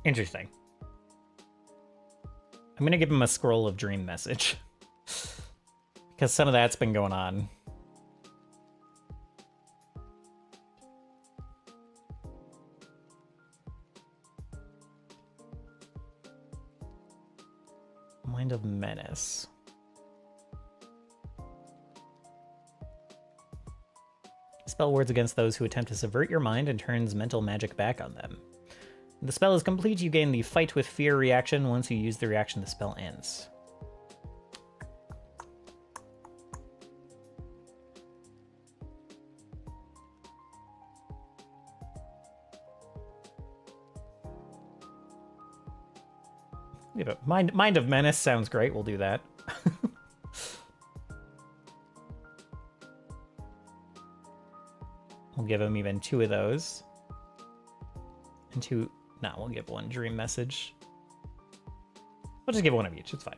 Interesting. I'm gonna give him a scroll of dream message. Because some of that's been going on. Mind of Menace. Spell words against those who attempt to subvert your mind and turns mental magic back on them. When the spell is complete, you gain the Fight with Fear reaction. Once you use the reaction, the spell ends. Yeah, Mind of Menace sounds great. We'll do that. We'll give him even 2 of those. And 2... No, we'll give 1 dream message. We'll just give 1 of each. It's fine.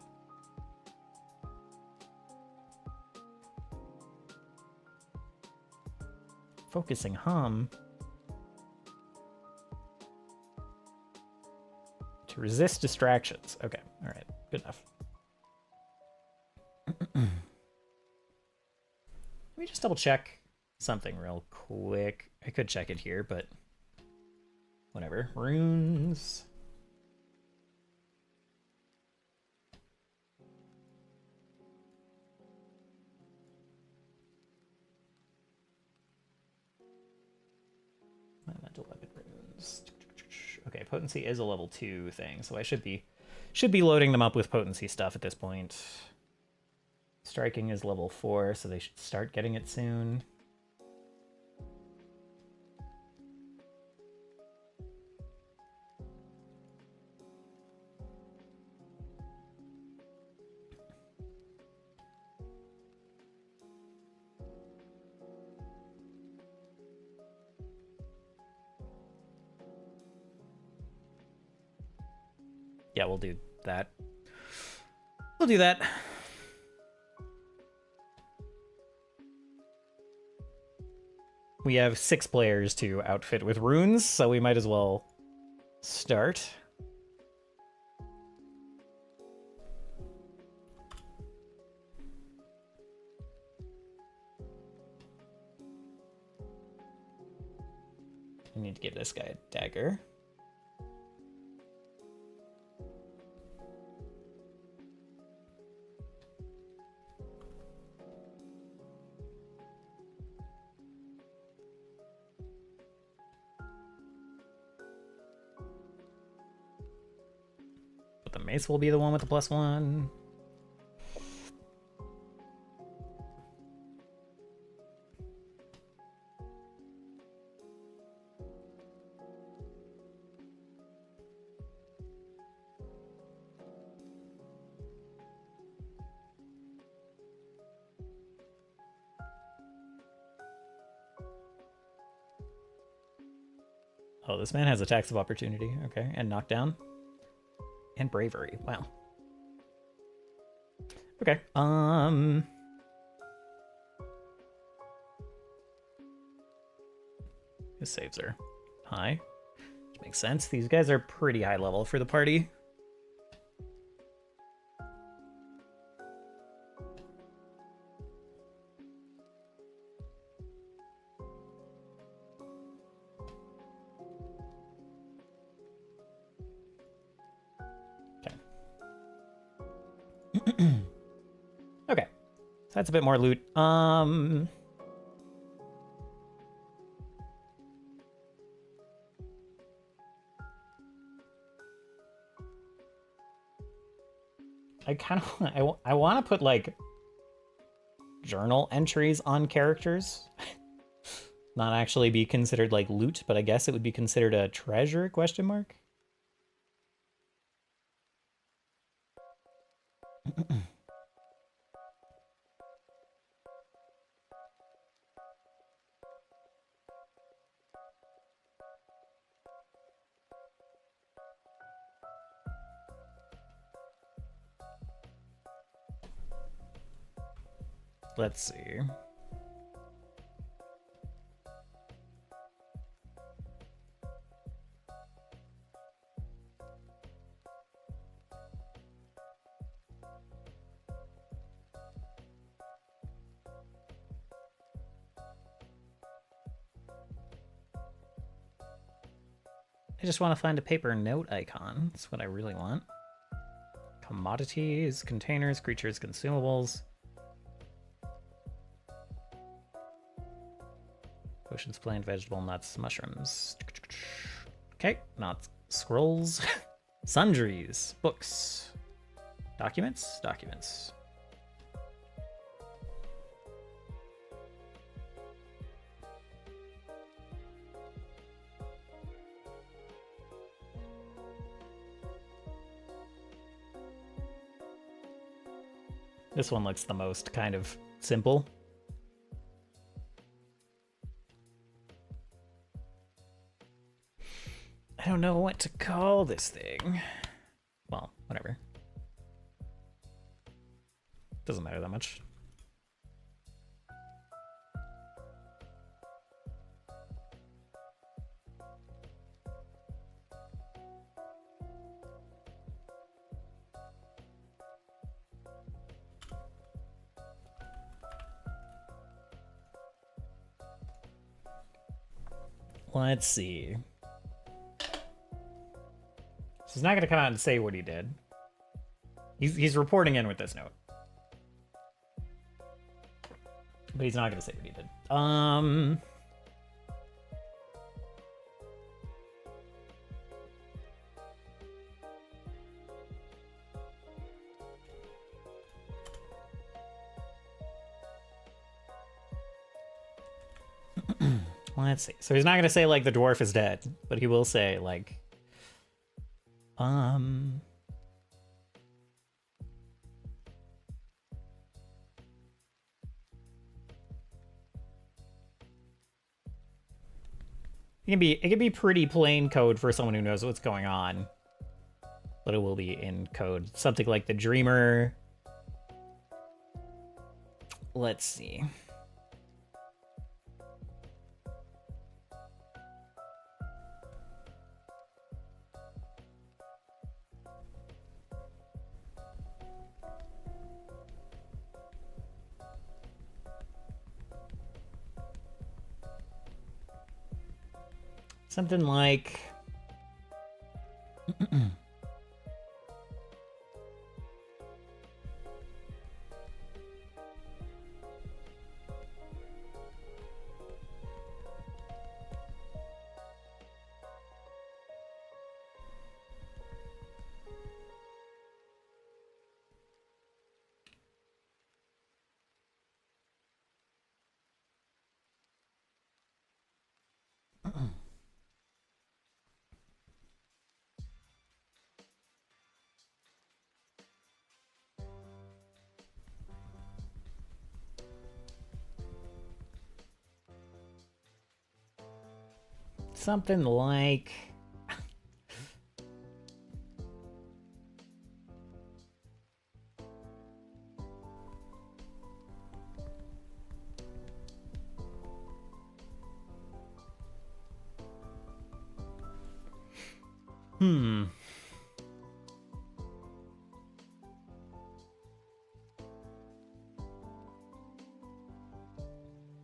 Focusing hum. To resist distractions. Okay, all right, good enough. Let me just double check something real quick. I could check it here, but whatever. Runes. Elemental weapon runes. Okay, potency is a level 2 thing, so I should be loading them up with potency stuff at this point. Striking is level 4, so they should start getting it soon. Yeah, we'll do that. We'll do that. We have 6 players to outfit with runes, so we might as well start. I need to give this guy a dagger. But the mace will be the one with the +1. Oh, this man has attacks of opportunity. Okay, and knockdown. And bravery. Wow. Okay. His saves are high. Which makes sense. These guys are pretty high level for the party. Okay, so that's a bit more loot. I kind of I want to put like journal entries on characters. Not actually be considered like loot, but I guess it would be considered a treasure, question mark. Let's see. I just want to find a paper note icon. That's what I really want. Commodities, containers, creatures, consumables. Potions, plant, vegetable, nuts, mushrooms. Okay, not scrolls. Sundries, books. Documents? Documents. This one looks the most kind of simple. I don't know what to call this thing. Well, whatever. Doesn't matter that much. Let's see. So he's not going to come out and say what he did. He's reporting in with this note. But he's not going to say what he did. Let's see. So he's not going to say, like, the dwarf is dead, but he will say, like, it can be pretty plain code for someone who knows what's going on. but it will be in code. Something like the Dreamer. Let's see. Something like... something like...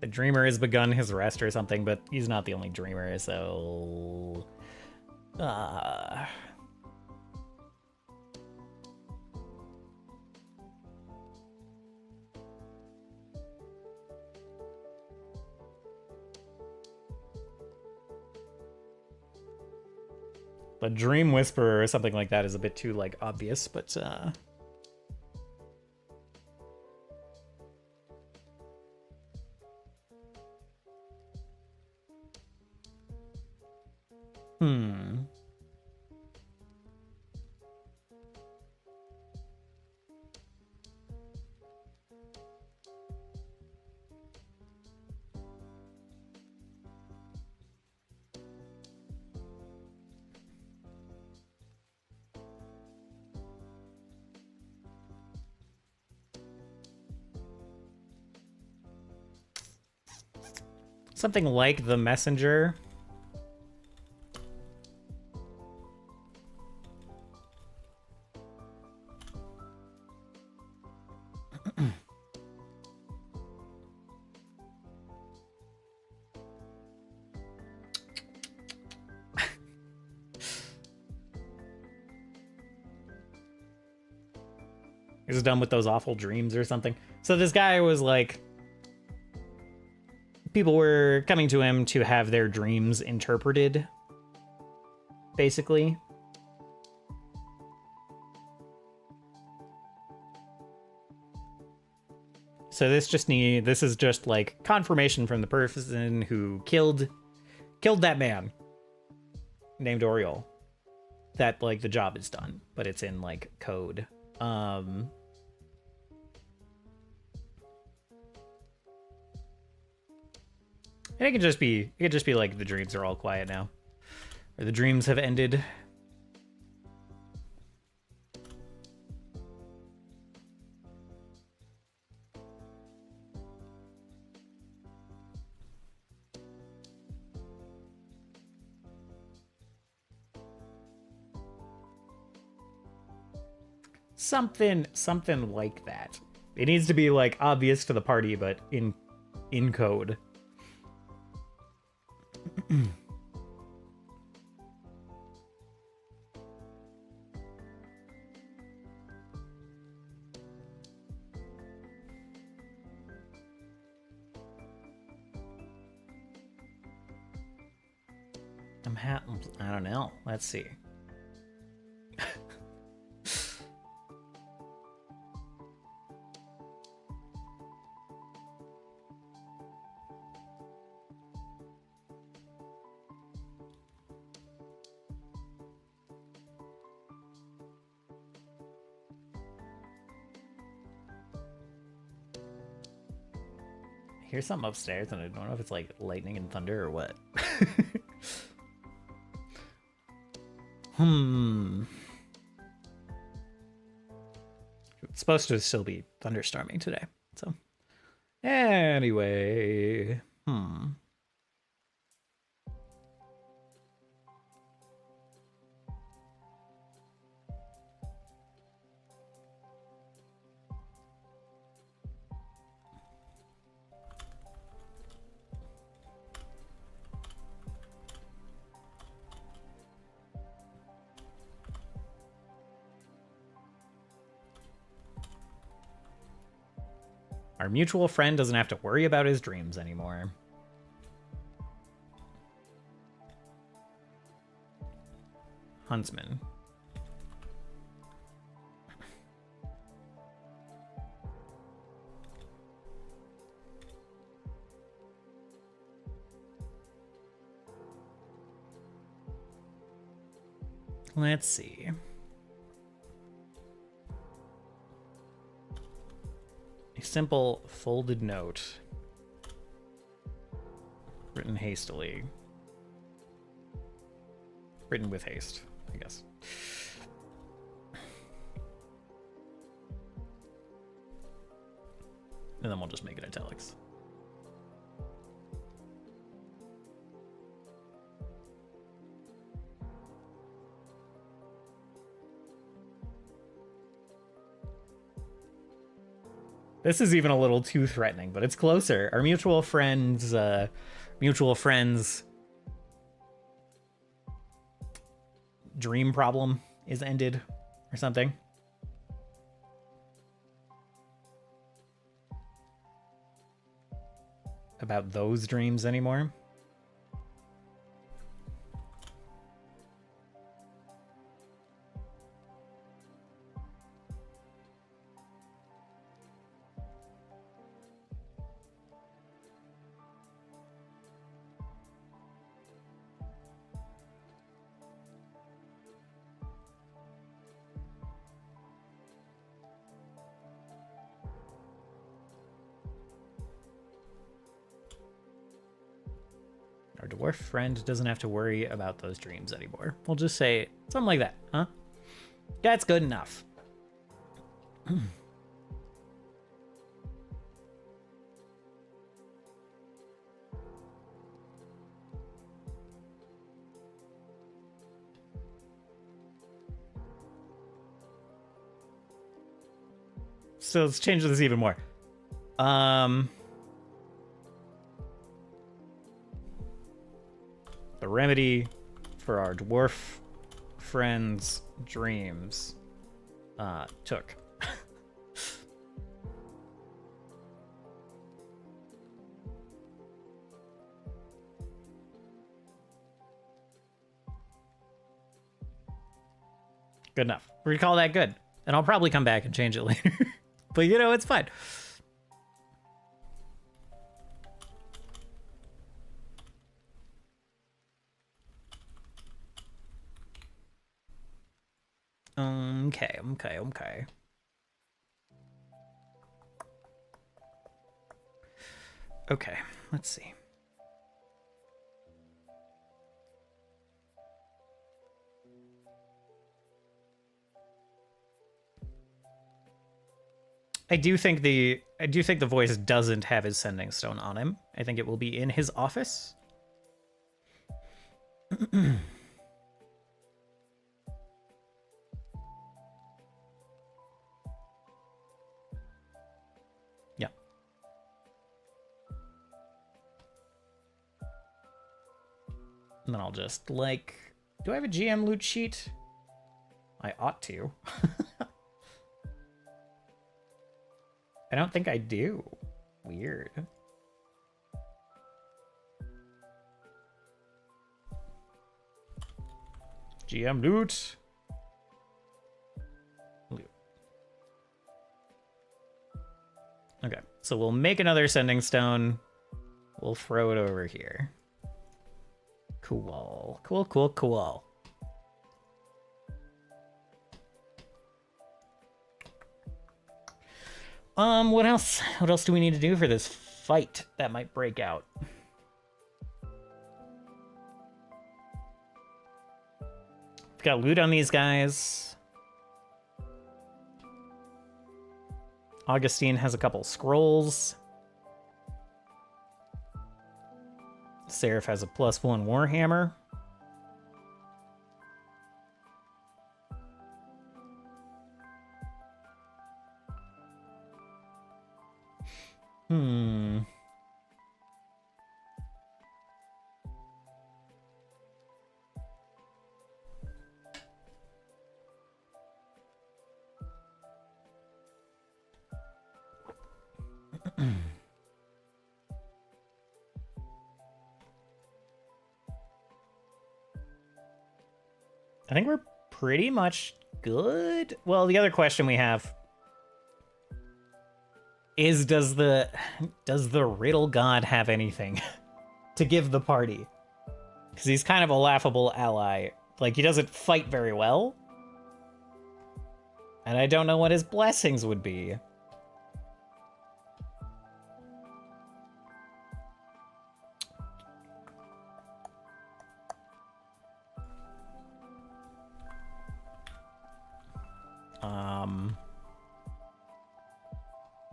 The Dreamer has begun his rest or something, but he's not the only Dreamer, so... The Dream Whisperer or something like that is a bit too, like, obvious, but, something like the Messenger. He's done with those awful dreams or something. So this guy was like... People were coming to him to have their dreams interpreted, basically. So this is just like confirmation from the person who killed that man named Oriole that like the job is done, but it's in like code. And it could just be like the dreams are all quiet now. Or the dreams have ended. Something like that. It needs to be like obvious to the party, but in code. I don't know. Let's see. I hear something upstairs, and I don't know if it's like lightning and thunder or what. It's supposed to still be thunderstorming today. So anyway, our mutual friend doesn't have to worry about his dreams anymore. Huntsman. Let's see. A simple folded note. Written hastily. Written with haste, I guess. And then we'll just make it italics. This is even a little too threatening, but it's closer. Our mutual friends dream problem is ended or something. About those dreams anymore. Our dwarf friend doesn't have to worry about those dreams anymore. We'll just say something like that, huh? That's good enough. So let's change this even more. The remedy for our dwarf friend's dreams took. Good enough. We're gonna call that good. And I'll probably come back and change it later. But you know, it's fine. Okay. Okay, let's see. I do think the voice doesn't have his sending stone on him. I think it will be in his office. Yeah. And then I'll just like, do I have a GM loot sheet? I ought to. I don't think I do. Weird. GM loot. Okay, so we'll make another sending stone. We'll throw it over here. Cool. Cool. What else? What else do we need to do for this fight that might break out? We've got loot on these guys. Augustine has a couple scrolls. Seraph has a +1 Warhammer. I think we're pretty much good. Well, the other question we have is, does the Riddle God have anything to give the party? Because he's kind of a laughable ally. Like, he doesn't fight very well. And I don't know what his blessings would be.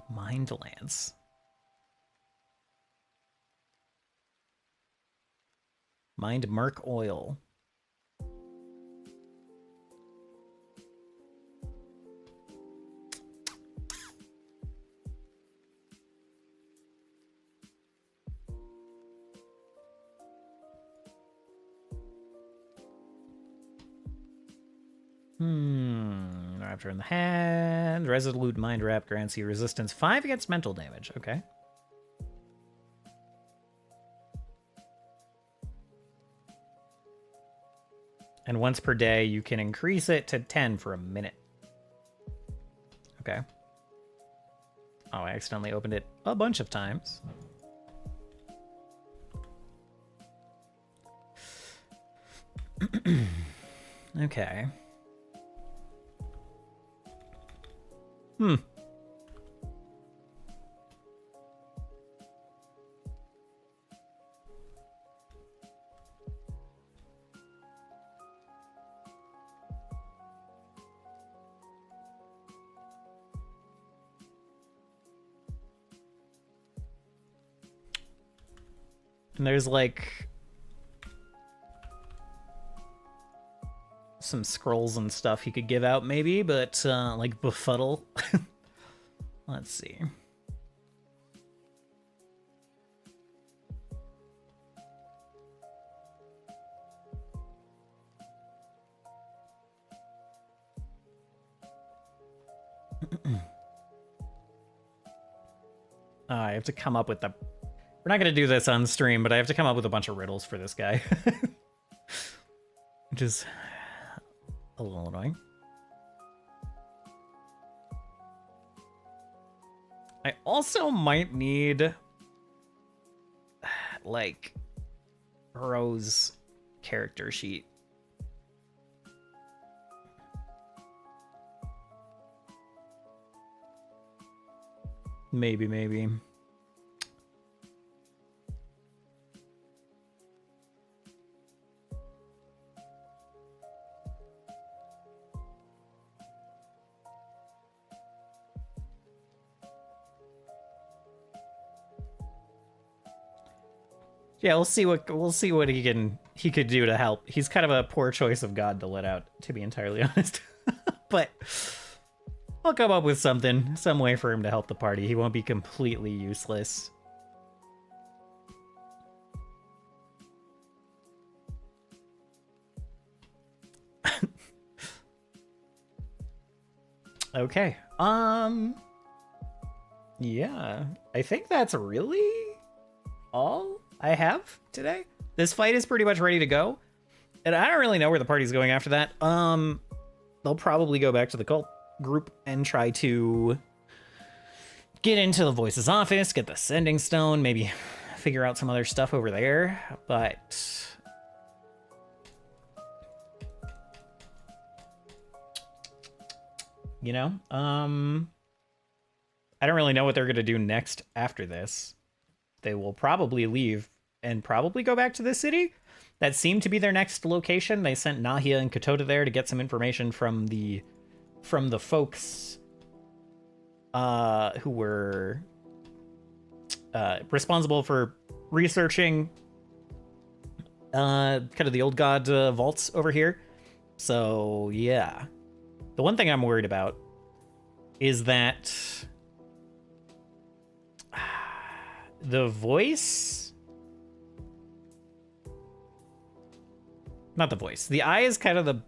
Mind Lance. Mind Merc Oil. Raptor in the hand. Resolute Mind Wrap grants you resistance 5 against mental damage. Okay. And once per day, you can increase it to 10 for a minute. Okay. Oh, I accidentally opened it a bunch of times. Okay. And there's like some scrolls and stuff he could give out maybe, but like befuddle. Let's see. I have to come up with the... We're not going to do this on stream, but I have to come up with a bunch of riddles for this guy. Which is a little annoying. I also might need, like, Rose character sheet. Maybe. Yeah, we'll see what he could do to help. He's kind of a poor choice of God to let out, to be entirely honest. But I'll come up with something, some way for him to help the party. He won't be completely useless. Okay. Yeah, I think that's really all I have today. This fight is pretty much ready to go, and I don't really know where the party's going after that. They'll probably go back to the cult group and try to get into the Voice's office, get the Sending Stone, maybe figure out some other stuff over there, but you know, I don't really know what they're going to do next after this. They will probably leave and probably go back to the city. That seemed to be their next location. They sent Nahia and Katota there to get some information from the folks who were responsible for researching kind of the old god vaults over here. So yeah, the one thing I'm worried about is that the voice, not the voice, the eye is kind of the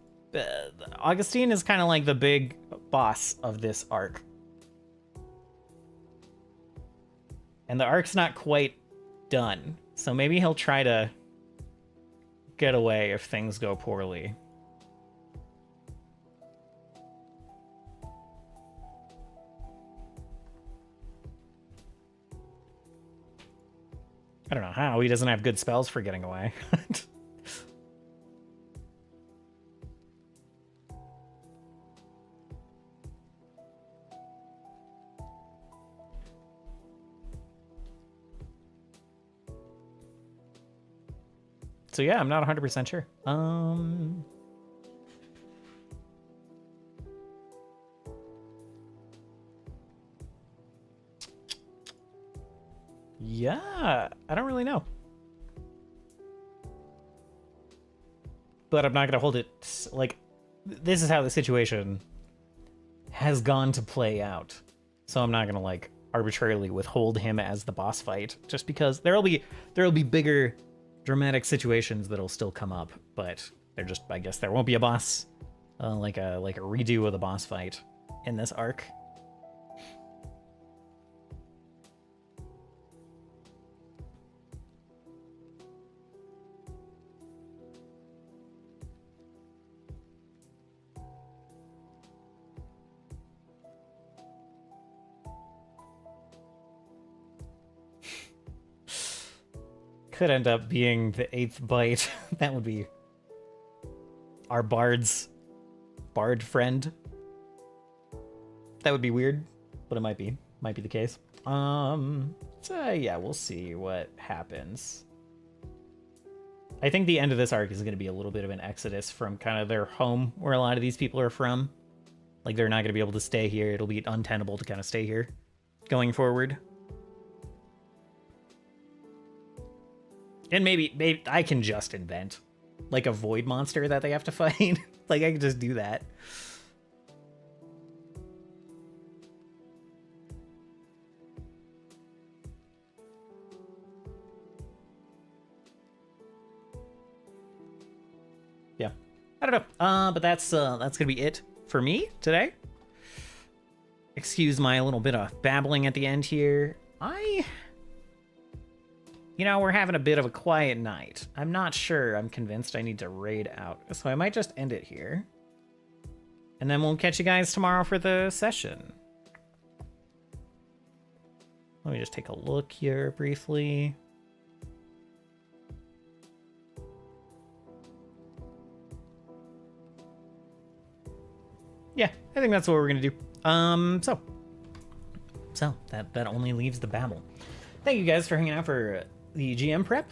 Augustine is kind of like the big boss of this arc, and the arc's not quite done, so maybe he'll try to get away if things go poorly. I don't know how. He doesn't have good spells for getting away. So yeah, I'm not 100% sure. Yeah, I don't really know. But I'm not going to hold it, like, this is how the situation has gone to play out. So I'm not going to, like, arbitrarily withhold him as the boss fight, just because there'll be bigger dramatic situations that'll still come up, but they're just, I guess there won't be a boss, like a redo of the boss fight in this arc. Could end up being the 8th bite. That would be our bard friend. That would be weird, but it might be the case. So yeah, we'll see what happens. I think the end of this arc is going to be a little bit of an exodus from kind of their home where a lot of these people are from. Like, they're not going to be able to stay here. It'll be untenable to kind of stay here going forward. And maybe I can just invent, like, a void monster that they have to fight. Like, I can just do that. Yeah, I don't know. But that's gonna be it for me today. Excuse my little bit of babbling at the end here. You know, we're having a bit of a quiet night. I'm not sure. I'm convinced I need to raid out. So I might just end it here. And then we'll catch you guys tomorrow for the session. Let me just take a look here briefly. Yeah, I think that's what we're gonna do. So that only leaves the babble. Thank you guys for hanging out for the GM prep.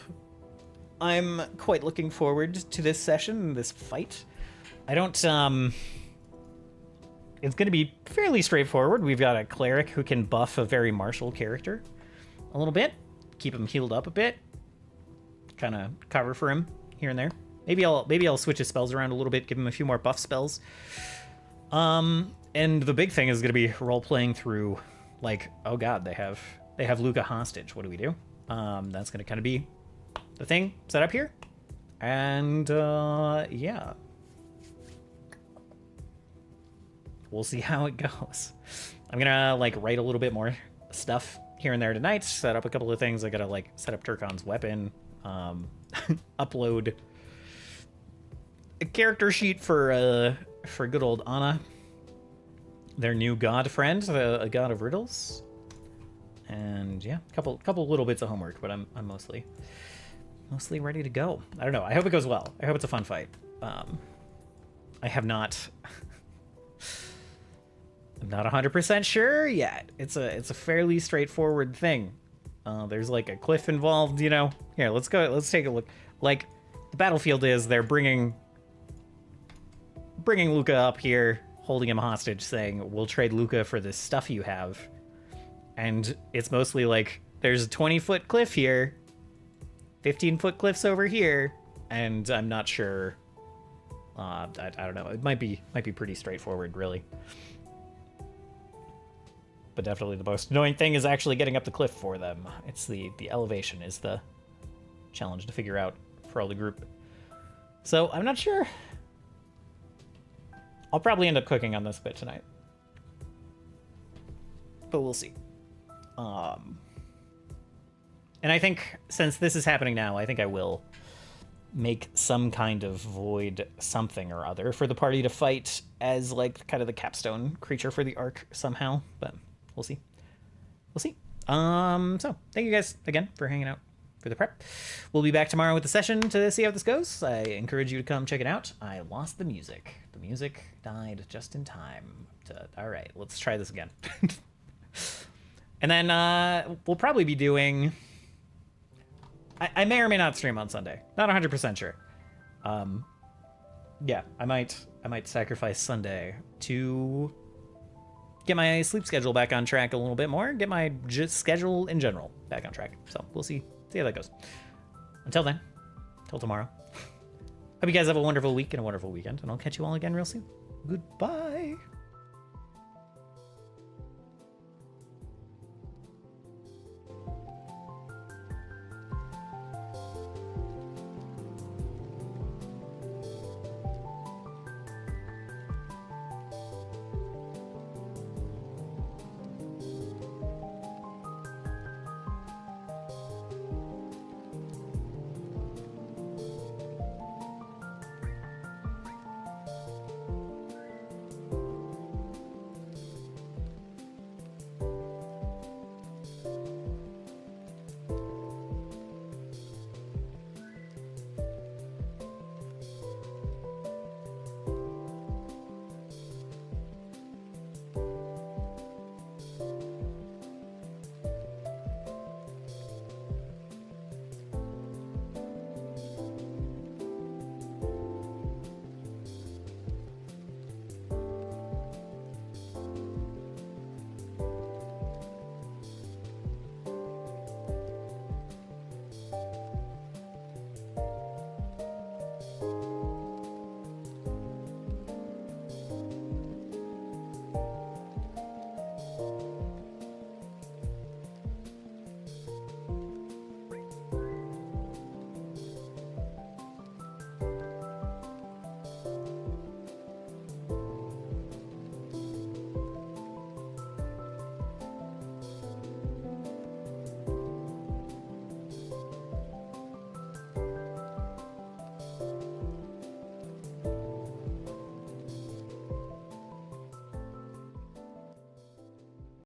I'm quite looking forward to this session, this fight. It's going to be fairly straightforward. We've got a cleric who can buff a very martial character a little bit, keep him healed up a bit, kind of cover for him here and there. Maybe I'll switch his spells around a little bit, give him a few more buff spells. And the big thing is going to be role playing through, like, oh god, they have Luca hostage. What do we do? That's going to kind of be the thing set up here. And, yeah. We'll see how it goes. I'm going to, like, write a little bit more stuff here and there tonight, set up a couple of things. I got to, like, set up Turkon's weapon, upload a character sheet for good old Anna, their new god friend, a god of riddles. And yeah, a couple little bits of homework, but I'm mostly ready to go. I don't know. I hope it goes well. I hope it's a fun fight. I have not. I'm not 100% sure yet. It's a fairly straightforward thing. There's like a cliff involved, you know. Here, let's go. Let's take a look. Like, the battlefield is they're bringing Luca up here, holding him hostage, saying, we'll trade Luca for this stuff you have. And it's mostly like, there's a 20-foot cliff here, 15-foot cliffs over here, and I'm not sure. I don't know. It might be pretty straightforward, really. But definitely the most annoying thing is actually getting up the cliff for them. It's the elevation is the challenge to figure out for all the group. So I'm not sure. I'll probably end up cooking on this bit tonight, but we'll see. And I think since this is happening now, I think I will make some kind of void something or other for the party to fight as like kind of the capstone creature for the arc somehow, but we'll see. We'll see. So thank you guys again for hanging out for the prep. We'll be back tomorrow with the session to see how this goes. I encourage you to come check it out. I lost the music. The music died just in time to, all right, let's try this again. And then we'll probably be doing, I may or may not stream on Sunday. Not 100% sure. Yeah, I might sacrifice Sunday to get my sleep schedule back on track a little bit more, get my schedule in general back on track. So we'll see how that goes. Until then, till tomorrow. Hope you guys have a wonderful week and a wonderful weekend, and I'll catch you all again real soon. Goodbye.